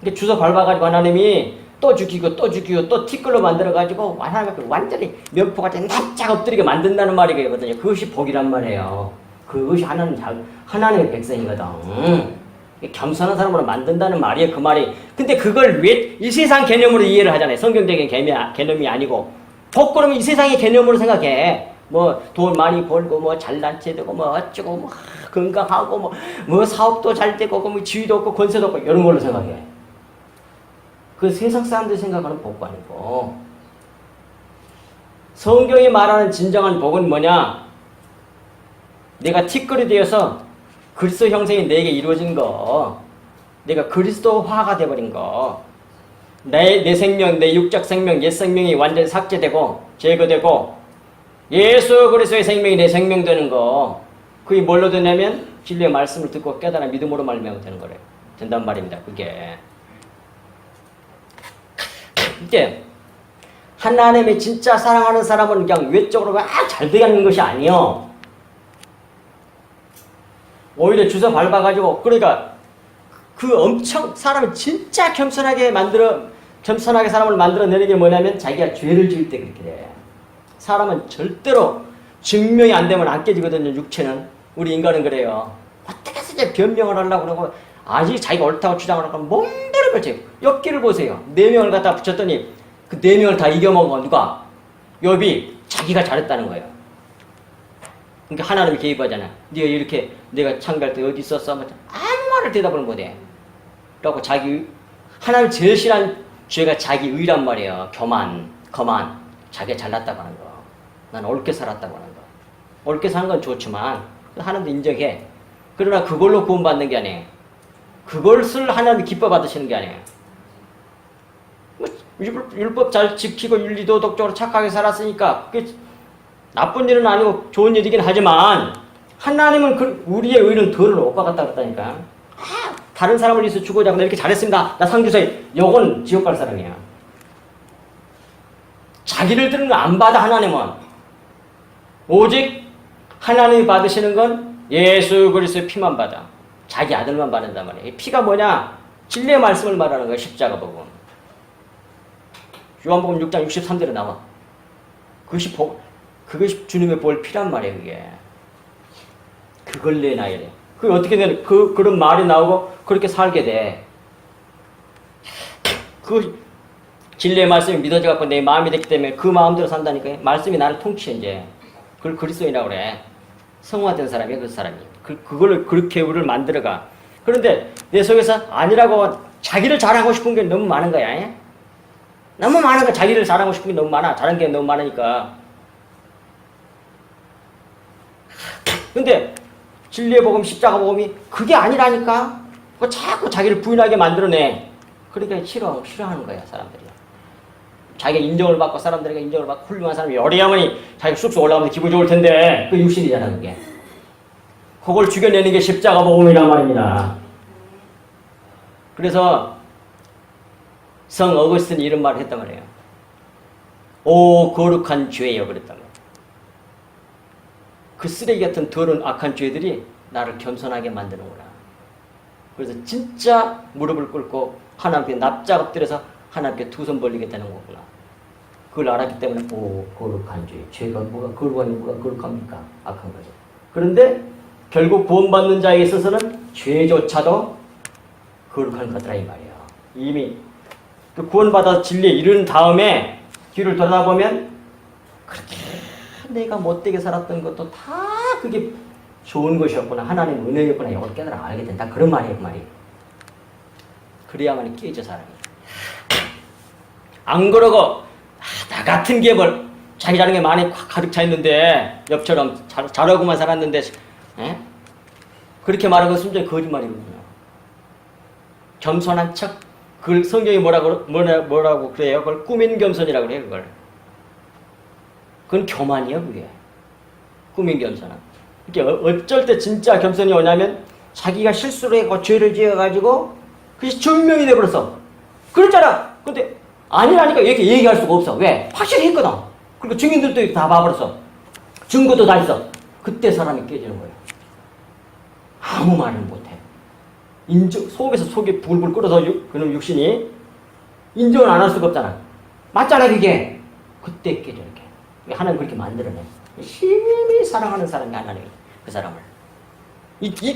이게 주워 밟아가지고 하나님이 또 죽이고 또 티끌로 만들어가지고 하나님 완전히 면포같이 납작 엎드리게 만든다는 말이거든요. 그것이 복이란 말이에요. 그것이 하나님의 백성이거든. 겸손한 사람으로 만든다는 말이에요. 그 말이. 근데 그걸 왜 이 세상 개념으로 이해를 하잖아요. 성경적인 개념이 아니고. 복 그러면 이 세상의 개념으로 생각해. 뭐 돈 많이 벌고 뭐 잘난 체 되고 뭐 어쩌고 뭐 건강하고 뭐 사업도 잘 되고 뭐 지위도 없고 권세도 없고 이런 걸로 생각해. 그 세상 사람들이 생각하는 복도 아니고 성경이 말하는 진정한 복은 뭐냐? 내가 티끌이 되어서 그리스도 형상이 내게 이루어진 거, 내가 그리스도화가 되어버린 거, 내 생명, 내 육적 생명, 옛 생명이 완전히 삭제되고 제거되고 예수 그리스도의 생명이 내 생명 되는 거, 그게 뭘로 되냐면 진리의 말씀을 듣고 깨달아 믿음으로 말미암아 되는 거래요. 된단 말입니다. 그게 이게 하나님이 진짜 사랑하는 사람은 그냥 외적으로 막 잘 되게 하는 것이 아니요. 오히려 주워 밟아가지고, 그러니까 그 엄청 사람을 진짜 겸손하게 사람을 만들어내는 게 뭐냐면 자기가 죄를 지을 때 그렇게 돼. 사람은 절대로 증명이 안 되면 안 깨지거든요. 육체는. 우리 인간은 그래요. 어떻게 해서 이제 변명을 하려고 그러고 아직 자기가 옳다고 주장을 하고 몸부림을 치고, 엽기를 보세요. 4명을 갖다 붙였더니 그 4명을 다 이겨먹어. 누가? 욥이 자기가 잘했다는 거예요. 그러니까 하나님이 개입하잖아. 네가 이렇게 내가 창피할 때 어디 있었어? 아무 말을 대답을 못해. 그래갖고 하나님 제일 싫어하는 죄가 자기 의란 말이에요. 교만, 거만. 자기가 잘났다고 하는 거. 난 옳게 살았다고 하는 거. 옳게 사는 건 좋지만 하나님도 인정해. 그러나 그걸로 구원받는 게 아니에요. 그것을 하나님이 기뻐 받으시는 게 아니에요. 율법 잘 지키고 윤리도덕적으로 착하게 살았으니까 그게 나쁜 일은 아니고 좋은 일이긴 하지만 하나님은 우리의 의는 덜을 오빠 같다 그랬다니까. 다른 사람을 위해서 죽어자고 나 이렇게 잘했습니다. 나 상주사에 요건 지옥 갈 사람이야. 자기를 드는 거 안 받아. 하나님은 오직 하나님이 받으시는 건 예수 그리스도의 피만 받아. 자기 아들만 받는단 말이에요. 피가 뭐냐? 진리의 말씀을 말하는 거예요. 십자가 복음. 요한복음 6장 63절에 나와. 그것이 주님의 볼 피란 말이에요. 그게. 그걸 내놔야 돼. 그게 어떻게 되는? 그런 말이 나오고 그렇게 살게 돼. 그 진리의 말씀이 믿어져 갖고 내 마음이 됐기 때문에 그 마음대로 산다니까. 말씀이 나를 통치해 이제. 그걸 그리스도인이라고 그래. 성화된 사람이야, 그 사람이. 그걸 그렇게 우리를 만들어가. 그런데 내 속에서 아니라고 자기를 자랑하고 싶은 게 너무 많은 거야. 예? 너무 많은 거야. 자기를 자랑하고 싶은 게 너무 많아. 잘한 게 너무 많으니까. 근데 진리의 복음, 십자가 복음이 그게 아니라니까. 자꾸 자기를 부인하게 만들어내. 그러니까 싫어하는 거야, 사람들이. 자기가 인정을 받고 사람들에게 인정을 받고 훌륭한 사람이 어리야머니 자기가 쑥쑥 올라가면 기분 좋을 텐데 그 육신이잖아, 그게. 그걸 죽여내는 게 십자가 복음이란 말입니다. 그래서 성 어거스틴이 이런 말을 했단 말이에요. 오 거룩한 죄여 그랬단 말이에요. 그 쓰레기 같은 더러운 악한 죄들이 나를 겸손하게 만드는구나. 그래서 진짜 무릎을 꿇고 하나님께 납작 엎드려서 하나님께 두 손 벌리겠다는 거구나. 그걸 알았기 때문에 오 거룩한 죄. 죄가 뭐가 거룩합니까? 악한 거죠. 그런데 결국 구원받는 자에게 있어서는 죄조차도 거룩한 거더라 이 말이에요. 이미 그 구원받아 진리에 이른 다음에 뒤를 돌아보면 그렇게 내가 못되게 살았던 것도 다 그게 좋은 것이었구나. 하나님의 은혜였구나. 이걸 깨달아 알게 된다. 그런 말이에요. 그 말이. 그래야만 깨져 사람이. 안 그러고 나 같은 게 뭘 자기 자랑에 많이 가득 차 있는데 옆처럼 잘하고만 살았는데 에? 그렇게 말하는 건 순전히 거짓말이거든요. 겸손한 척. 그걸 성경이 뭐라고 그래요? 그걸 꾸민 겸손이라고 그래요. 그건 교만이에요. 그게. 꾸민 겸손은. 이게 어쩔 때 진짜 겸손이 오냐면 자기가 실수를 하고 죄를 지어가지고 그것이 증명이 돼버렸어. 그랬잖아. 근데 아니라니까 이렇게 얘기할 수가 없어. 왜? 확실히 했거든. 그리고 증인들도 다 봐버렸어. 증거도 다 있어. 그때 사람이 깨지는 거예요. 아무 말을 못해. 속에서 속이 불불 끓어서 그놈 육신이 인정을 안 할 수가 없잖아. 맞잖아 그게. 그때 깨져 이렇게. 하나님 그렇게 만들어내. 심히 사랑하는 사람이 하나님 그 사람을.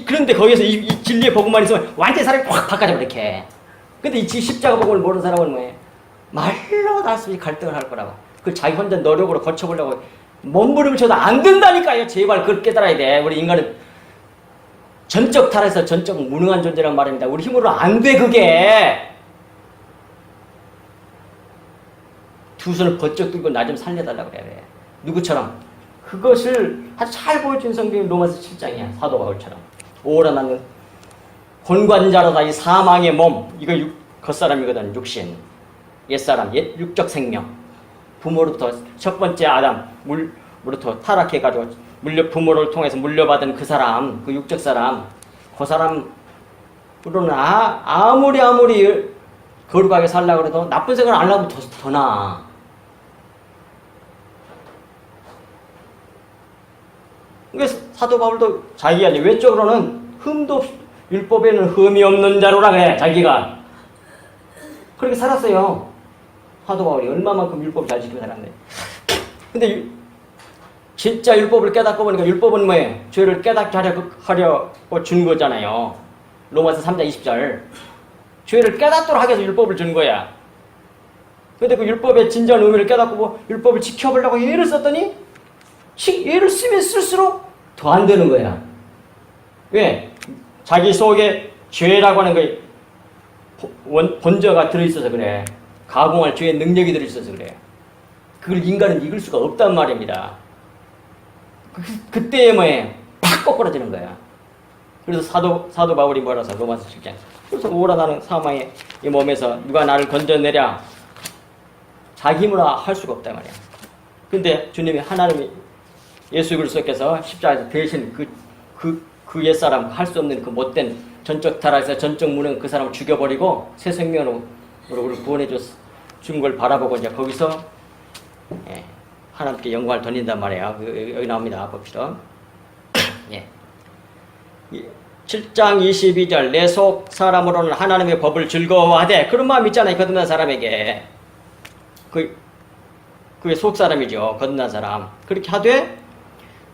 그런데 거기서 이 진리의 복음만 있으면 완전히 사람이 확 바꿔져 이렇게. 근데 이 십자가 복음을 모르는 사람은 뭐예요? 말로 다 수없이 갈등을 할 거라고. 그걸 자기 혼자 노력으로 고쳐보려고 몸부림쳐도 안 된다니까요. 제발 그걸 깨달아야 돼. 우리 인간은 전적 타락해서 전적 무능한 존재란 말입니다. 우리 힘으로 안 돼 그게. 두 손을 번쩍 들고 나 좀 살려달라고 그래야 돼. 누구처럼? 그것을 아주 잘 보여준 성경이 로마서 7장이야. 사도 바울처럼. 오라 나는 권관자로다 이 사망의 몸. 이거 겉사람이거든. 육신. 옛사람, 옛 육적 생명. 부모로부터 첫 번째 아담 물로부터 타락해가지고 부모를 통해서 물려받은 그 사람, 그 육적 사람, 그 사람으로는 아무리 거룩하게 살려고 해도 나쁜 생각을 안 하면 더 나아. 그래서 사도 바울도 자기가 이제 외적으로는 흠도 없이 율법에는 흠이 없는 자로라 그래. 자기가 그렇게 살았어요. 사도 바울이 얼마만큼 율법 잘 지키고 살았네. 근데 진짜 율법을 깨닫고 보니까 율법은 뭐예요? 죄를 깨닫게 하려고 준 거잖아요. 로마서 3장 20절. 죄를 깨닫도록 하기 위해서 율법을 준 거야. 근데 그 율법의 진정한 의미를 깨닫고 율법을 지켜보려고 예를 썼더니 예를 쓰면 쓸수록 더 안 되는 거야. 왜? 자기 속에 죄라고 하는 게 본저가 들어있어서 그래. 가공할 죄의 능력이 들어있어서 그래. 그걸 인간은 이길 수가 없단 말입니다. 그때에 뭐예요? 팍 꼬꾸라지는 거야. 그래서 사도 바울이 뭐라서 로마서 7장. 그래서 오라 나는 사망의 이 몸에서 누가 나를 건져내랴. 자기 힘으로 할 수가 없단 말이야. 근데 주님이 하나님이 예수 그리스도께서 십자가에서 대신 그 옛사람 할 수 없는 그 못된 전적 타락에서 전적 무능 그 사람을 죽여버리고 새 생명으로 우리를 구원해 준 걸 바라보고 이제 거기서 하나님께 영광을 돌린단 말이에요. 여기 나옵니다. 봅시다. 예. 7장 22절 내 속 사람으로는 하나님의 법을 즐거워하되 그런 마음 있잖아요. 거듭난 사람에게 그게 속 사람이죠. 거듭난 사람. 그렇게 하되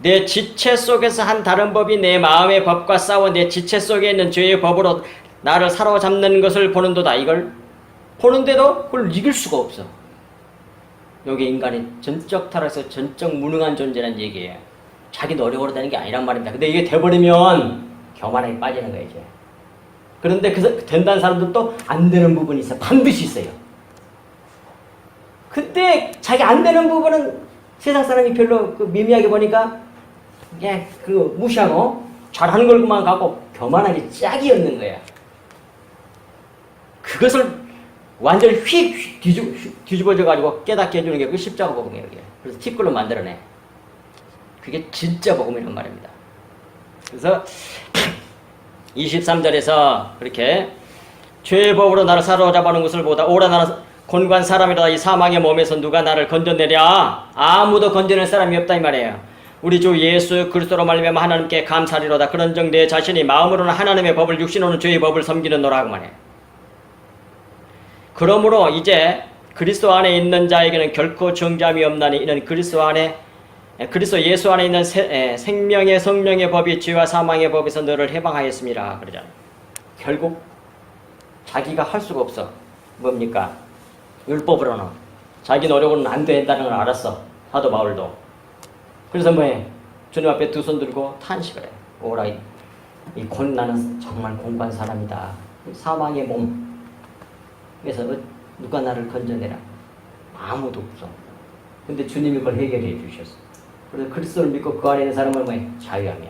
내 지체 속에서 한 다른 법이 내 마음의 법과 싸워 내 지체 속에 있는 죄의 법으로 나를 사로잡는 것을 보는도다. 이걸 보는데도 그걸 이길 수가 없어. 여기 인간이 전적 타락해서 전적 무능한 존재라는 얘기예요. 자기 노력으로 되는 게 아니란 말입니다. 근데 이게 돼버리면 교만하게 빠지는 거예요. 이제. 그런데 된다는 사람들도 안 되는 부분이 있어요. 반드시 있어요. 그때 자기 안 되는 부분은 세상 사람이 별로 미미하게 보니까 무시하고 잘하는 걸만 갖고 교만하게 짝이 없는 거야. 그것을 완전히 휙 뒤집어져가지고 깨닫게 해주는 게 그 십자가 복음이에요. 그래서 티끌로 만들어내. 그게 진짜 복음이란 말입니다. 그래서 23절에서 그렇게 죄의 법으로 나를 사로잡아놓은 것을 보다 오라 나는 곤고한 사람이라 이 사망의 몸에서 누가 나를 건져내랴. 아무도 건져낼 사람이 없다 이 말이에요. 우리 주 예수 그리스도로 말미암아 하나님께 감사리로다. 그런즉 내 자신이 마음으로는 하나님의 법을 육신으로는 죄의 법을 섬기는노라고 말해요. 그러므로 이제 그리스도 안에 있는 자에게는 결코 정죄함이 없나니 이는 그리스도 예수 안에 있는 생명의 성령의 법이 죄와 사망의 법에서 너를 해방하였습니다. 그러잖아요. 결국 자기가 할 수가 없어. 뭡니까? 율법으로는 자기 노력으로는 안 된다는 걸 알았어. 사도 바울도. 그래서 뭐해? 주님 앞에 두 손 들고 탄식을 해. 오라 이 나는 정말 공부한 사람이다. 사망의 몸. 그래서 누가 나를 건져내라. 아무도 없어. 근데 주님이 그걸 해결해 주셨어. 그래서 그리스도를 믿고 그 안에 있는 사람은 뭐해? 자유함이야.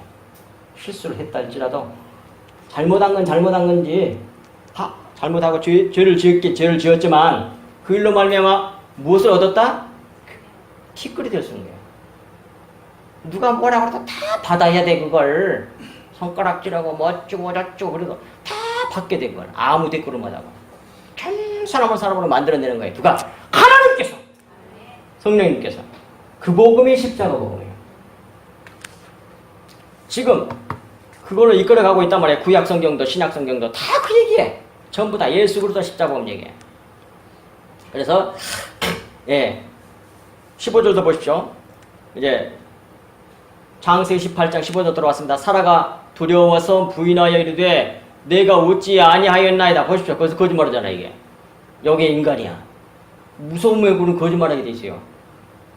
실수를 했다 할지라도 잘못한 건 잘못한 건지 잘못하고 죄를 지었지만 그 일로 말미암아 무엇을 얻었다? 티끌이 될 수 있는 거야. 누가 뭐라고 해도 다 받아야 돼. 그걸 손가락질하고 뭐 어쩌고 저쩌고 그래도 다 받게 된 거야. 아무 댓글을 못하고 참 사람으로 만들어내는 거예요. 누가? 하나님께서, 성령님께서. 그 복음이 십자가 복음이에요. 지금 그걸로 이끌어가고 있단 말이에요. 구약 성경도 신약 성경도 다 그 얘기해. 전부 다 예수 그리스도 십자가 복음 얘기해. 그래서 15절도 보십시오. 이제 창세기 18장 15절 들어왔습니다. 사라가 두려워서 부인하여 이르되 내가 어찌 아니하였나이다. 보십시오. 거기서 거짓말하잖아 이게. 여기 인간이야. 무서움에 구는 거짓말하게 돼 있어요.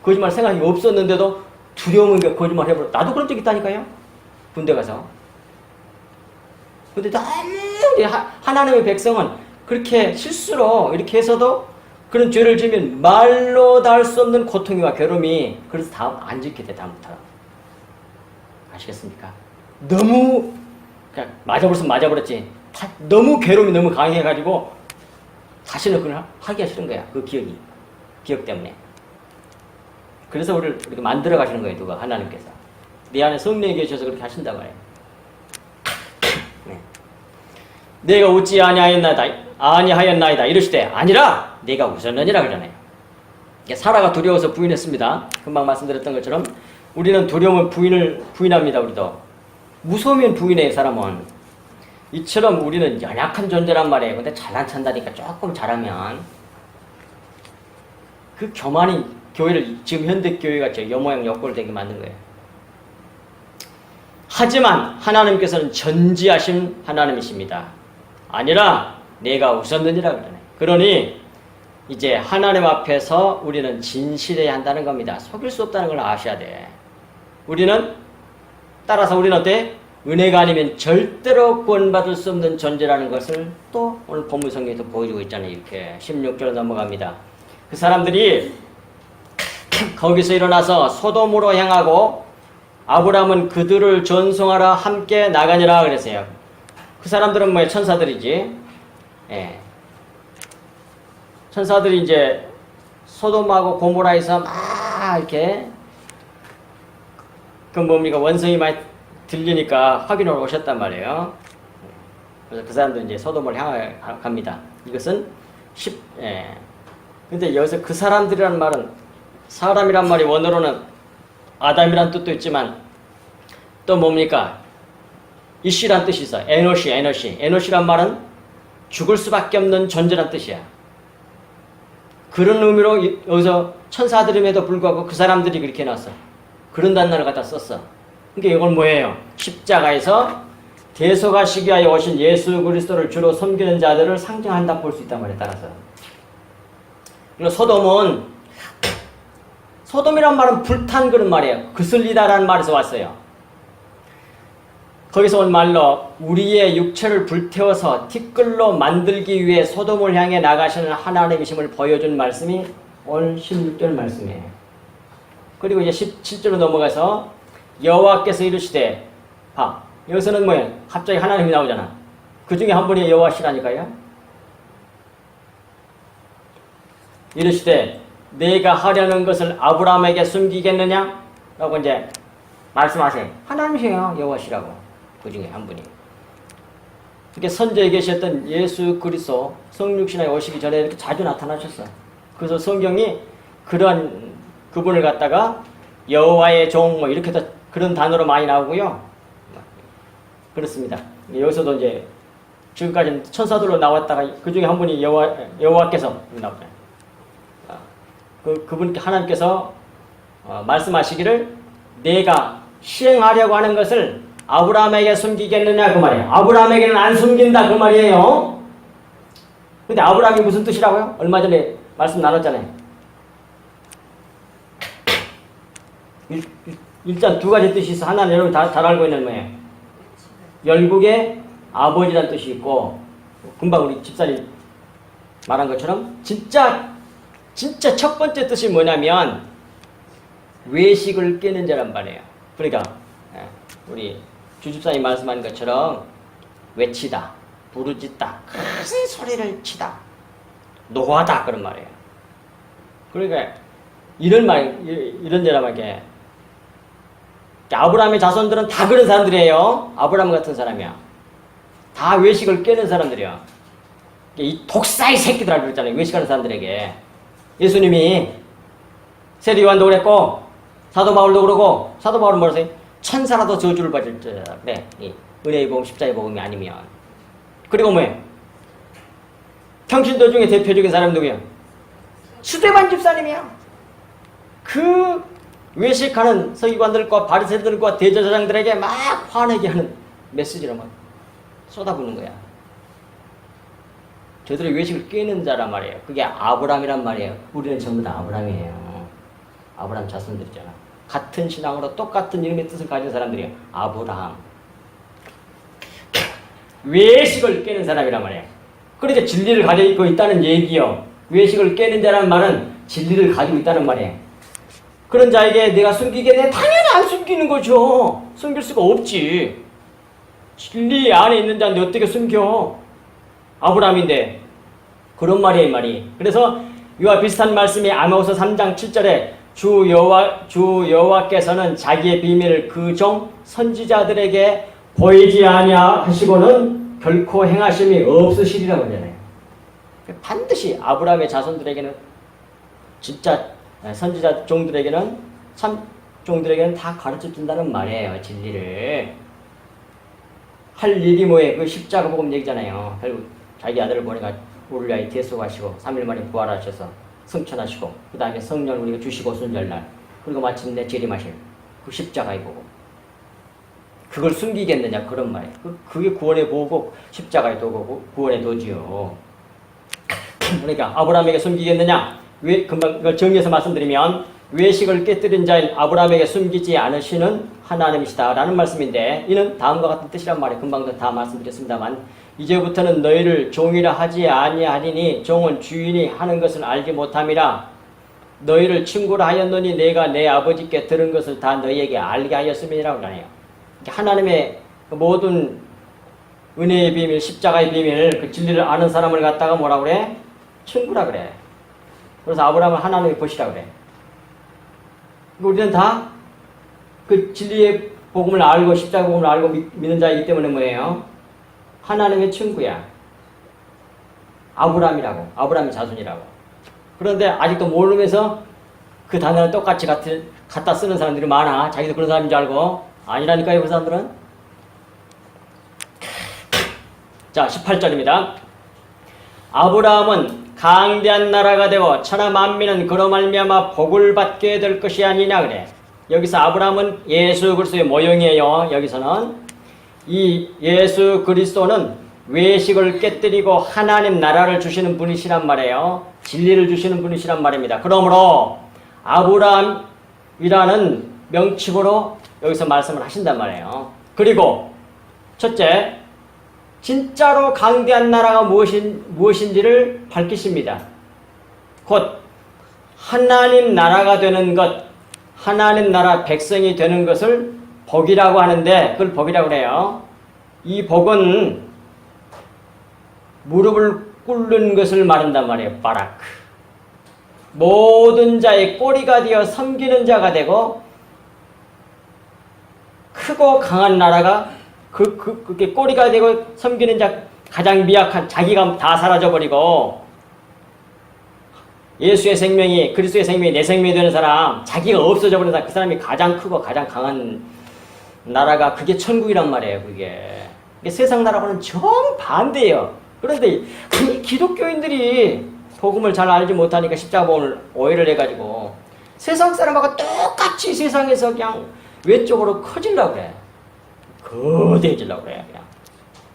거짓말 생각이 없었는데도 두려움인 게 거짓말 해버려. 나도 그런 적 있다니까요. 군대 가서. 근데 너무 하나님의 백성은 그렇게 실수로 이렇게 해서도 그런 죄를 지으면 말로 다 할 수 없는 고통이와 괴로움이 그래서 다음 안 짓게 돼 다음부터. 아시겠습니까? 너무 그냥 맞아버렸으면 맞아버렸지. 너무 괴로움이 너무 강해가지고 다시는 그걸 하기가 싫은 거야. 그 기억 때문에. 그래서 우리를 이렇게 만들어 가시는 거예요. 누가? 하나님께서. 내 안에 성령이 계셔서 그렇게 하신다고 해요. 네. 내가 웃지 아니하였나이다 이러시되 아니라 내가 웃었느니라 그러네요. 사라가 두려워서 부인했습니다. 금방 말씀드렸던 것처럼 우리는 두려움은 부인합니다. 우리도 무서우면 부인해요. 사람은. 이처럼 우리는 연약한 존재란 말이에요. 근데 잘난 찬다니까 조금 잘하면 그 교만이 교회를 지금 현대 교회가 저 여모양 역골 되게 만든 거예요. 하지만 하나님께서는 전지하신 하나님이십니다. 아니라 내가 웃었느니라 그러네. 그러니 이제 하나님 앞에서 우리는 진실해야 한다는 겁니다. 속일 수 없다는 걸 아셔야 돼. 따라서 우리는 어때? 은혜가 아니면 절대로 구원받을 수 없는 존재라는 것을 또 오늘 본문 성경에서 보여주고 있잖아요. 이렇게 16절 넘어갑니다. 그 사람들이 거기서 일어나서 소돔으로 향하고 아브라함은 그들을 전송하러 함께 나가니라 그랬어요. 그 사람들은 뭐예요? 천사들이지. 예. 천사들이 이제 소돔하고 고모라에서 막 이렇게 그 뭡니까? 원성이 많이 들리니까 확인하러 오셨단 말이에요. 그래서 그 사람들은 이제 소돔을 향해 갑니다. 이것은 근데 여기서 그 사람들이라는 말은 사람이란 말이 원어로는 아담이란 뜻도 있지만 또 뭡니까? 이씨란 뜻이 있어. 에노시란 말은 죽을 수밖에 없는 존재란 뜻이야. 그런 의미로 여기서 천사들임에도 불구하고 그 사람들이 그렇게 해놨어. 그런 단어를 갖다 썼어. 그러니까 이건 뭐예요? 십자가에서 대속하시기 위하여 오신 예수 그리스도를 주로 섬기는 자들을 상징한다 볼 수 있단 말이에요. 따라서. 그리고 소돔이란 말은 불탄 그런 말이에요. 그슬리다라는 말에서 왔어요. 거기서 온 말로 우리의 육체를 불태워서 티끌로 만들기 위해 소돔을 향해 나가시는 하나님이심을 보여준 말씀이 오늘 16절 말씀이에요. 그리고 이제 17절로 넘어가서 여호와께서 이르시되 여기서는 뭐예요? 갑자기 하나님이 나오잖아. 그 중에 한 분이 여호와시라니까요. 이르시되 내가 하려는 것을 아브라함에게 숨기겠느냐? 라고 이제 말씀하세요. 하나님이세요. 여호와시라고. 그 중에 한 분이. 이렇게 선제에 계셨던 예수 그리스도 성육신에 오시기 전에 이렇게 자주 나타나셨어. 그래서 성경이 그러한 그분을 갖다가 여호와의 종 뭐 이렇게 그런 단어로 많이 나오고요. 그렇습니다. 여기서도 이제 지금까지는 천사들로 나왔다가 그 중에 한 분이 여호와께서 나오잖아요. 그분께 하나님께서 말씀하시기를 내가 시행하려고 하는 것을 아브라함에게 숨기겠느냐 그 말이에요. 아브라함에게는 안 숨긴다 그 말이에요. 근데 아브라함이 무슨 뜻이라고요? 얼마 전에 말씀 나눴잖아요. 일단 두 가지 뜻이 있어. 하나는 여러분 잘 알고 있는 뭐예요? 열국의 아버지라는 뜻이 있고, 금방 우리 집사님 말한 것처럼 진짜 첫 번째 뜻이 뭐냐면 외식을 깨는 자란 말이에요. 그러니까 우리 주집사님 말씀하는 것처럼 외치다, 부르짖다, 큰 소리를 치다, 노하다 그런 말이에요. 그러니까 이런 자란 말이에요. 아브라함의 자손들은 다 그런 사람들이에요. 아브라함 같은 사람이야. 다 외식을 깨는 사람들이야. 이 독사의 새끼들이라고 그랬잖아요. 외식하는 사람들에게. 예수님이 세례 요한도 그랬고 사도 바울도 그러고, 사도 바울은 뭐라고 해요? 천사라도 저주를 받을 자라 그래. 이 은혜의 복음, 십자의 복음이 아니면. 그리고 뭐예요? 평신도 중에 대표적인 사람 누구예요? 스데반 집사님이야. 그 외식하는 서기관들과 바리새인들과 대제사장들에게 막 화내게 하는 메시지를 막 쏟아부는 거야. 저들의 외식을 깨는 자란 말이에요. 그게 아브라함이란 말이에요. 우리는 전부 다 아브라함이에요. 아브라함 자손들이잖아. 같은 신앙으로 똑같은 이름의 뜻을 가진 사람들이에요. 아브라함. 외식을 깨는 사람이란 말이에요. 그러니까 진리를 가지고 있다는 얘기요. 외식을 깨는 자라는 말은 진리를 가지고 있다는 말이에요. 그런 자에게 내가 숨기겠네? 당연히 안 숨기는 거죠. 숨길 수가 없지. 진리 안에 있는 자인데 어떻게 숨겨? 아브라함인데. 그런 말이에요, 이 말이. 그래서 이와 비슷한 말씀이 아모스 3장 7절에 주 여호와께서는 자기의 비밀을 그 종 선지자들에게 보이지 아니하시고는 결코 행하심이 없으시리라고 하잖아요. 반드시 아브라함의 자손들에게는 진짜 선지자 종들에게는 참 종들에게는 다 가르쳐 준다는 말이에요. 진리를. 할 일이 뭐예요? 그 십자가 복음 얘기잖아요. 결국 자기 아들을 보내가 우리를 위하여 대속하시고 3일 만에 부활하셔서 승천하시고 그 다음에 성령을 우리가 주시고 순절날 그리고 마침내 재림하실 그 십자가의 복음. 그걸 숨기겠느냐 그런 말이에요. 그게 구원의 보고 십자가의 도고 구원의 도지요. 그러니까 아브라함에게 숨기겠느냐? 왜 금방 이걸 정리해서 말씀드리면 외식을 깨뜨린 자인 아브라함에게 숨기지 않으시는 하나님이시다라는 말씀인데 이는 다음과 같은 뜻이란 말이에요. 금방도 다 말씀드렸습니다만 이제부터는 너희를 종이라 하지 아니하리니 종은 주인이 하는 것을 알지 못함이라 너희를 친구라 하였노니 내가 내 아버지께 들은 것을 다 너희에게 알게 하였음이라고 하네요. 하나님의 모든 은혜의 비밀, 십자가의 비밀, 그 진리를 아는 사람을 갖다가 뭐라 그래? 친구라 그래. 그래서 아브라함을 하나님이 보시라 그래. 우리는 다 그 진리의 복음을 알고 십자가 복음을 알고 믿는 자이기 때문에 뭐예요? 하나님의 친구야. 아브라함의 자손이라고. 그런데 아직도 모르면서 그 단어를 똑같이 갖다 쓰는 사람들이 많아. 자기도 그런 사람인 줄 알고. 아니라니까요, 그 사람들은. 자, 18절입니다. 아브라함은 강대한 나라가 되고 천하 만민은 그로 말미암아 복을 받게 될 것이 아니냐 그래. 여기서 아브라함은 예수 그리스도의 모형이에요. 여기서는 이 예수 그리스도는 외식을 깨뜨리고 하나님 나라를 주시는 분이시란 말이에요. 진리를 주시는 분이시란 말입니다. 그러므로 아브라함이라는 명칭으로 여기서 말씀을 하신단 말이에요. 그리고 첫째, 진짜로 강대한 나라가 무엇인지를 밝히십니다. 곧 하나님 나라가 되는 것, 하나님 나라 백성이 되는 것을 복이라고 하는데 그걸 복이라고 그래요. 이 복은 무릎을 꿇는 것을 말한단 말이에요. 바라크. 모든 자의 꼬리가 되어 섬기는 자가 되고 크고 강한 나라가 그게 꼬리가 되고 섬기는 자 가장 미약한 자기가 다 사라져버리고 예수의 생명이 그리스도의 생명이 내 생명이 되는 사람 자기가 없어져버린 사람 그 사람이 가장 크고 가장 강한 나라가 그게 천국이란 말이에요. 그게 세상 나라와는 정반대예요. 그런데 이 기독교인들이 복음을 잘 알지 못하니까 십자가 복음을 오해를 해가지고 세상 사람하고 똑같이 세상에서 그냥 외적으로 커지려고 그래. 거대해지려고 그래. 그냥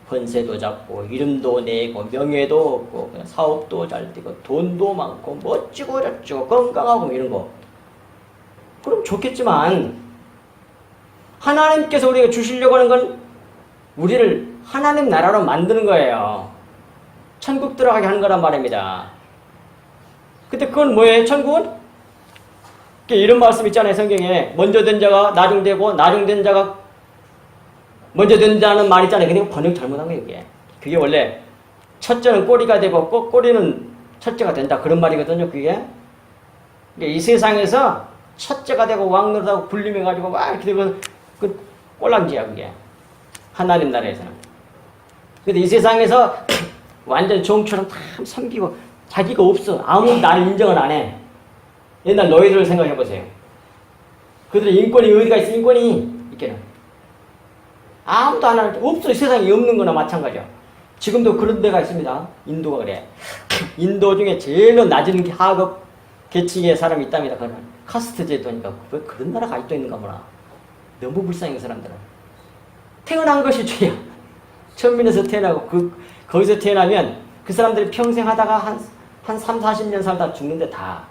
권세도 잡고 이름도 내고 명예도 얻고 사업도 잘 되고 돈도 많고 멋지고 저쩌고 건강하고 이런 거. 그럼 좋겠지만 하나님께서 우리가 주시려고 하는 건 우리를 하나님 나라로 만드는 거예요. 천국 들어가게 하는 거란 말입니다. 근데 그건 뭐예요? 천국은? 이런 말씀 있잖아요. 성경에 먼저 된 자가 나중되고 나중된 자가 먼저 된 자는 말 있잖아요. 그냥 번역 잘못한 거예요. 그게 원래 첫째는 꼬리가 되고 꼬리는 첫째가 된다. 그런 말이거든요. 그게 이 세상에서 첫째가 되고 왕노릇하고 군림해가지고 막 이렇게 되고 그 꼴랑지야. 그게 하나님 나라에서는. 근데 이 세상에서 완전 종처럼 다 섬기고 자기가 없어. 아무도 나를 인정을 안 해. 옛날 너희들을 생각해보세요. 그들의 인권이 어디가 있어? 인권이 있게는 아무도 안 하는 없어. 세상에 없는 거나 마찬가지야. 지금도 그런 데가 있습니다. 인도가 그래. 인도 중에 제일로 낮은 하급 계층의 사람이 있답니다. 그건 카스트 제도니까 왜 그런 나라가 아직도 있는가 보나. 너무 불쌍해 그 사람들은. 태어난 것이 죄야. 천민에서 태어나고 거기서 태어나면 그 사람들이 평생 하다가 한 3, 40년 살다 죽는데 다.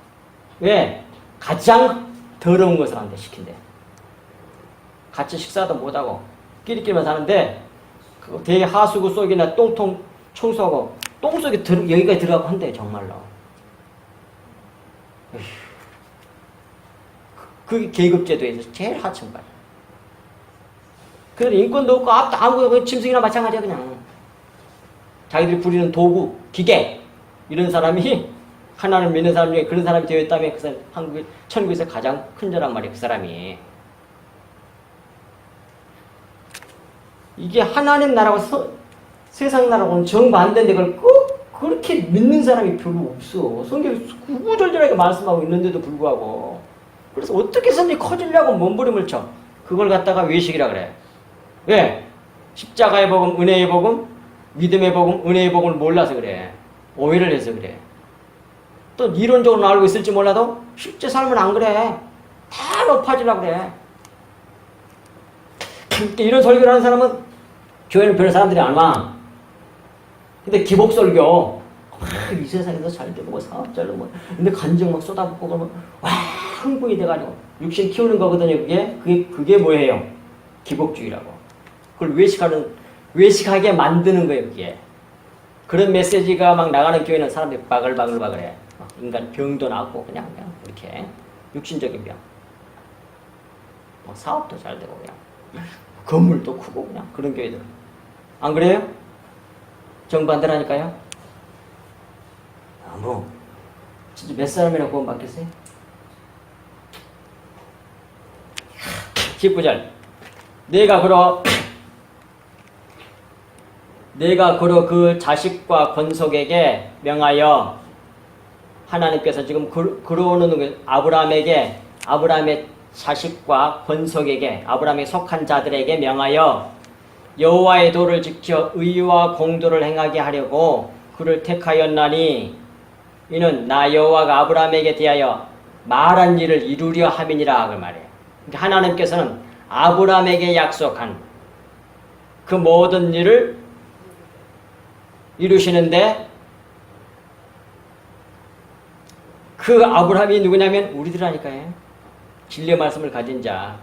왜? 가장 더러운 것을 한대 시킨대. 같이 식사도 못하고 끼리끼리만 사는데 그 대하수구 속이나 똥통 청소하고 똥 속에 여기까지 들어가고 한대 정말로. 그게 계급제도에서 제일 하층발. 그래서 인권도 없고 앞도 아무것도 짐승이나 마찬가지야 그냥. 자기들이 부리는 도구, 기계 이런 사람이 하나님 믿는 사람 중에 그런 사람이 되어 있다면 그 사람 한국에 천국에서 가장 큰 자란 말이야 그 사람이. 이게 하나님 나라고 세상 나라고는 정반대인데 그걸 꼭 그렇게 믿는 사람이 별로 없어. 성경이 구구절절하게 말씀하고 있는데도 불구하고. 그래서 어떻게 해서든지 커지려고 몸부림을 쳐. 그걸 갖다가 외식이라 그래. 왜? 십자가의 복음, 은혜의 복음, 믿음의 복음, 은혜의 복음을 몰라서 그래. 오해를 해서 그래. 또 이론적으로 알고 있을지 몰라도 실제 삶은 안 그래. 다 높아지려고 그래. 이런 설교를 하는 사람은 교회는 별로 사람들이 안 와. 근데 기복설교 이 세상에서 잘 되고 뭐 사업 잘 되고 뭐 근데 간증 막 쏟아붓고 그러면 와 흥분이 돼가지고 육신 키우는 거거든요. 그게 뭐예요? 기복주의라고. 그걸 외식하게 만드는 거예요. 그게. 그런 메시지가 막 나가는 교회는 사람들이 바글바글해. 인간 병도 나고 그냥 이렇게 육신적인 병. 뭐 사업도 잘 되고 그냥 건물도 크고 그냥 그런 교회들. 안 그래요? 정반대라니까요. 진짜 몇 사람이나 구원 받겠어요? 19절. 내가 그러 그 자식과 권속에게 명하여 하나님께서 지금 그러는 아브라함의 자식과 권속에게 아브라함에 속한 자들에게 명하여 여호와의 도를 지켜 의와 공도를 행하게 하려고 그를 택하였나니 이는 나 여호와가 아브라함에게 대하여 말한 일을 이루려 함이니라 그 말이에요. 그러니까 하나님께서는 아브라함에게 약속한 그 모든 일을 이루시는데 그 아브라함이 누구냐면 우리들아니까요. 진리의 말씀을 가진 자.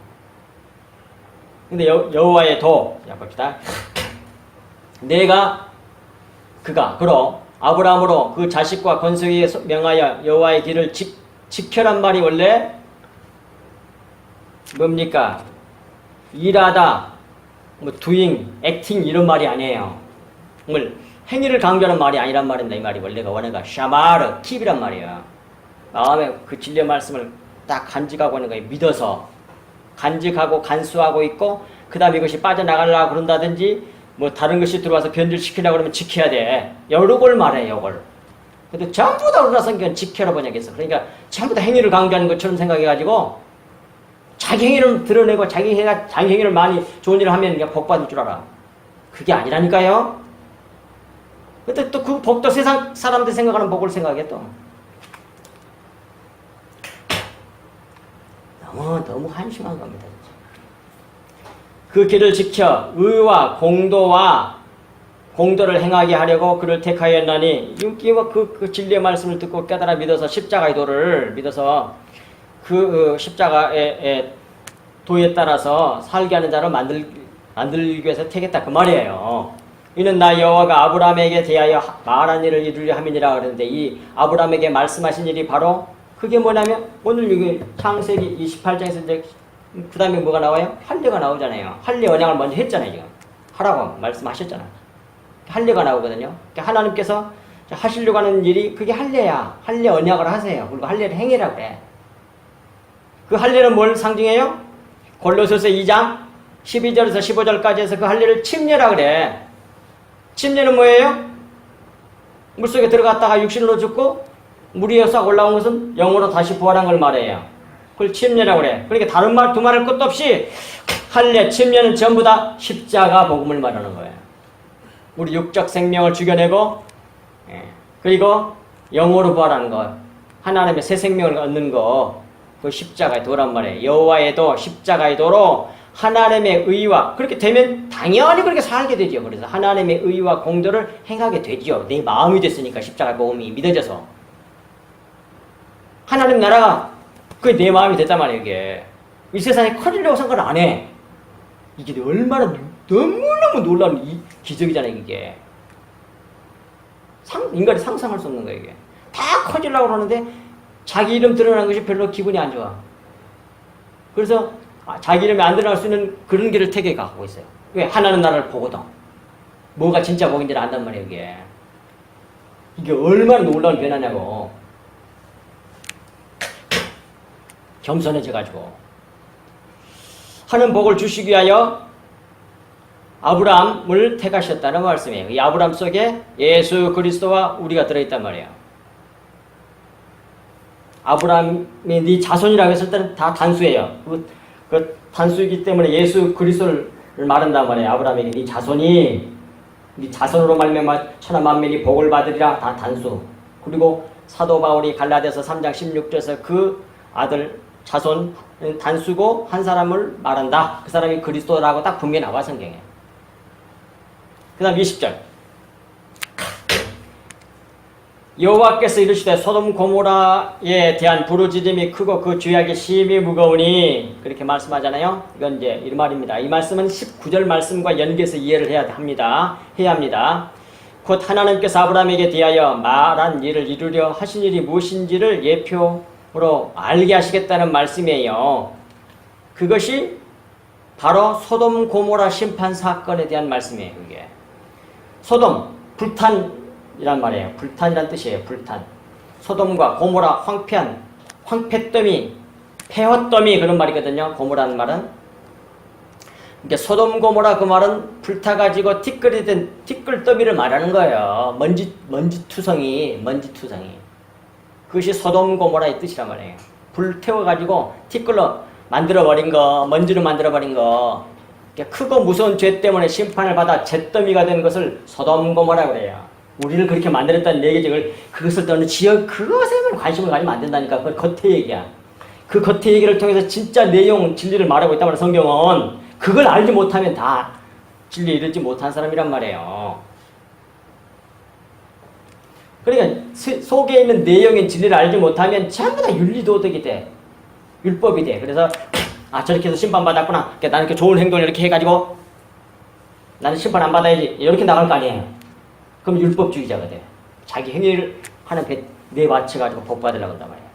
근데 여호와의 도, 자 봅시다. 그러 아브라함으로 그 자식과 권속에게 명하여 여호와의 길을 지켜란 말이 원래 뭡니까? 일하다, 뭐 doing, acting 이런 말이 아니에요. 행위를 강조하는 말이 아니란 말인데 이 말이 원래가 샤마르, 킵이란 말이에요. 마음에 그 진리의 말씀을 딱 간직하고 있는 거예요. 믿어서 간직하고 간수하고 있고 그 다음에 이것이 빠져나가려고 그런다든지 뭐 다른 것이 들어와서 변질시키려고 그러면 지켜야 돼. 여러 걸 말해요. 이걸. 근데 전부 다 우리나라 성경은 지켜라 번역했어. 그러니까 전부 다 행위를 강조하는 것처럼 생각해가지고 자기 행위를 드러내고 자기 행위를 많이 좋은 일을 하면 그냥 복 받을 줄 알아. 그게 아니라니까요. 근데 또 그 복도 세상 사람들 생각하는 복을 생각해 또. 너무 한심한 겁니다. 그 길을 지켜 의와 공도를 행하게 하려고 그를 택하였나니 이와 그 진리의 말씀을 듣고 깨달아 믿어서 십자가의 도를 믿어서 그 십자가의 도에 따라서 살게 하는 자를 만들기 위해서 택했다 그 말이에요. 이는 나 여호와가 아브라함에게 대하여 말한 일을 이루려 함이니라 그러는데 이 아브라함에게 말씀하신 일이 바로 그게 뭐냐면 오늘 여기 창세기 28장에서 이제 그 다음에 뭐가 나와요? 할례가 나오잖아요. 할례 언약을 먼저 했잖아요. 지금 하라고 말씀하셨잖아요. 할례가 나오거든요. 그러니까 하나님께서 하시려고 하는 일이 그게 할례야. 할례 언약을 하세요. 그리고 할례를 행해라 그래. 그 할례는 뭘 상징해요? 골로새서 2장 12절에서 15절까지 해서 그 할례를 침례라 그래. 침례는 뭐예요? 물속에 들어갔다가 육신으로 죽고 물이 싹 올라온 것은 영으로 다시 부활한 걸 말해요. 그걸 침례라고 그래. 그러니까 다른 말, 두 말할 것도 없이 할례, 침례는 전부 다 십자가 복음을 말하는 거예요. 우리 육적 생명을 죽여내고 그리고 영으로 부활하는 것, 하나님의 새 생명을 얻는 거, 그 십자가의 도란 말이에요. 여호와의 도, 십자가의 도로 하나님의 의와 그렇게 되면 당연히 그렇게 살게 되죠. 그래서 하나님의 의와 공도를 행하게 되죠. 내 마음이 됐으니까 십자가 복음이 믿어져서 하나님 나라가 그게 내 마음이 됐단 말이에요. 이게 이 세상에 커지려고 생각을 안 해. 이게 얼마나 너무너무 놀라운 이 기적이잖아요. 이게 인간이 상상할 수 없는 거예요. 이게 다 커지려고 그러는데 자기 이름 드러나는 것이 별로 기분이 안 좋아. 그래서 자기 이름이 안 드러날 수 있는 그런 길을 택해 가고 있어요. 왜? 하나는 나를 보거든. 뭐가 진짜 복인지를 안단 말이에요, 이게. 이게 얼마나 놀라운 변화냐고. 겸손해져가지고. 하는 복을 주시기 위하여 아브라함을 택하셨다는 말씀이에요. 이 아브라함 속에 예수 그리스도와 우리가 들어있단 말이에요. 아브라함이 네 자손이라고 했을 때는 다 단수예요. 그 단수이기 때문에 예수 그리스도를 말한단 말이에요. 아브라함에게 네 자손이 네 자손으로 말미암아 천하 만민이 복을 받으리라. 다 단수. 그리고 사도 바울이 갈라디아서 3장 16절에서 그 아들 자손 단수고 한 사람을 말한다. 그 사람이 그리스도라고 딱 분명히 나와 성경에. 그 다음 20절. 여호와께서 이르시되 소돔 고모라에 대한 부르짖음이 크고 그 죄악의 심히 무거우니 그렇게 말씀하잖아요. 이건 이제 이 말입니다. 이 말씀은 19절 말씀과 연계해서 이해를 해야 합니다. 곧 하나님께서 아브라함에게 대하여 말한 일을 이루려 하신 일이 무엇인지를 예표로 알게 하시겠다는 말씀이에요. 그것이 바로 소돔 고모라 심판 사건에 대한 말씀이에요. 그게 소돔 불탄이란 말이에요. 불탄이란 뜻이에요. 불탄. 소돔과 고모라 황폐한 황폐더미 폐허더미 그런 말이거든요. 고모라는 말은. 그러니까 소돔 고모라 그 말은 불타가지고 티끌이 된 티끌더미를 말하는 거예요. 먼지투성이. 그것이 소돔 고모라의 뜻이란 말이에요. 불태워가지고 티끌로 만들어버린 거, 먼지로 만들어버린 거. 크고 무서운 죄 때문에 심판을 받아 잿더미가 된 것을 소돔 고모라고 그래요. 우리를 그렇게 만들었다는 얘기지. 그것을 떠는 지역 그것에만 관심을 가지면 안 된다니까. 그건 겉의 얘기야. 그 겉의 얘기를 통해서 진짜 내용 진리를 말하고 있단 말이야. 성경은 그걸 알지 못하면 다 진리에 이르지 못한 사람이란 말이에요. 그러니까 속에 있는 내용인 진리를 알지 못하면 전부 다 윤리도덕이 돼. 율법이 돼. 그래서 저렇게 해서 심판받았구나. 그러니까 나는 이렇게 좋은 행동을 이렇게 해가지고 나는 심판 안 받아야지. 이렇게 나갈 거 아니에요. 그럼 율법주의자가 돼. 자기 행위를 하는 내 맞춰가지고 복 받으려고 한단 말이에요.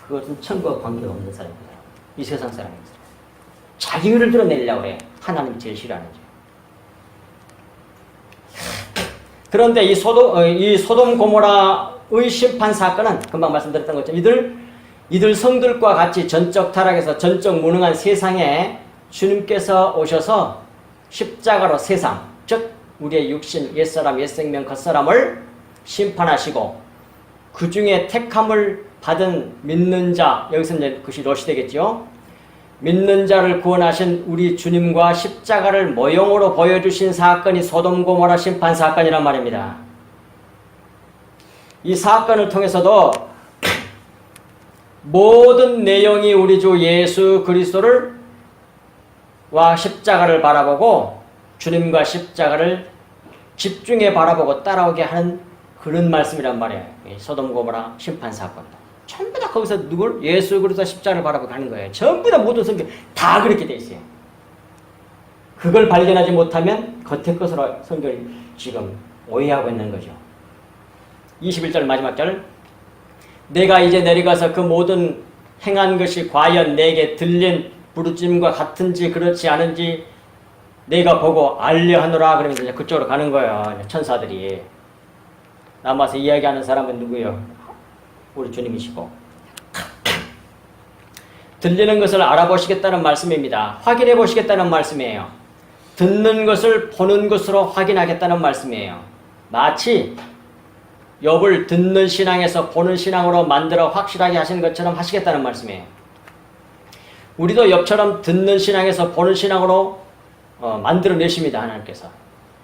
그것은 천국과 관계가 없는 사람입니다. 이 세상 사람입니다. 자기 의를 드러내려고 해. 하나님이 제일 싫어하는 죄. 그런데 이 소돔 고모라의 심판 사건은 금방 말씀드렸던 것처럼 이들 성들과 같이 전적 타락해서 전적 무능한 세상에 주님께서 오셔서 십자가로 세상, 즉 우리의 육신, 옛사람, 옛생명, 겉사람을 심판하시고 그 중에 택함을 받은 믿는 자, 여기서 이제 그것이 롯이 되겠죠. 믿는 자를 구원하신 우리 주님과 십자가를 모형으로 보여주신 사건이 소돔 고모라 심판 사건이란 말입니다. 이 사건을 통해서도 모든 내용이 우리 주 예수 그리스도를 와 십자가를 바라보고 주님과 십자가를 집중해 바라보고 따라오게 하는 그런 말씀이란 말이에요. 소돔 고모라 심판 사건. 전부 다 거기서 누굴? 예수 그리스도 십자가를 바라보고 하는 거예요. 전부 다 모든 성경 다 그렇게 돼 있어요. 그걸 발견하지 못하면 겉의 것으로 성경을 지금 오해하고 있는 거죠. 21절 마지막 절. 내가 이제 내려가서 그 모든 행한 것이 과연 내게 들린 부르짖음과 같은지 그렇지 않은지 내가 보고 알려 하노라. 그러면서 이제 그쪽으로 가는 거예요. 천사들이. 남아서 이야기하는 사람은 누구예요? 우리 주님이시고. 들리는 것을 알아보시겠다는 말씀입니다. 확인해 보시겠다는 말씀이에요. 듣는 것을 보는 것으로 확인하겠다는 말씀이에요. 마치 욥을 듣는 신앙에서 보는 신앙으로 만들어 확실하게 하시는 것처럼 하시겠다는 말씀이에요. 우리도 욥처럼 듣는 신앙에서 보는 신앙으로 만들어내십니다. 하나님께서.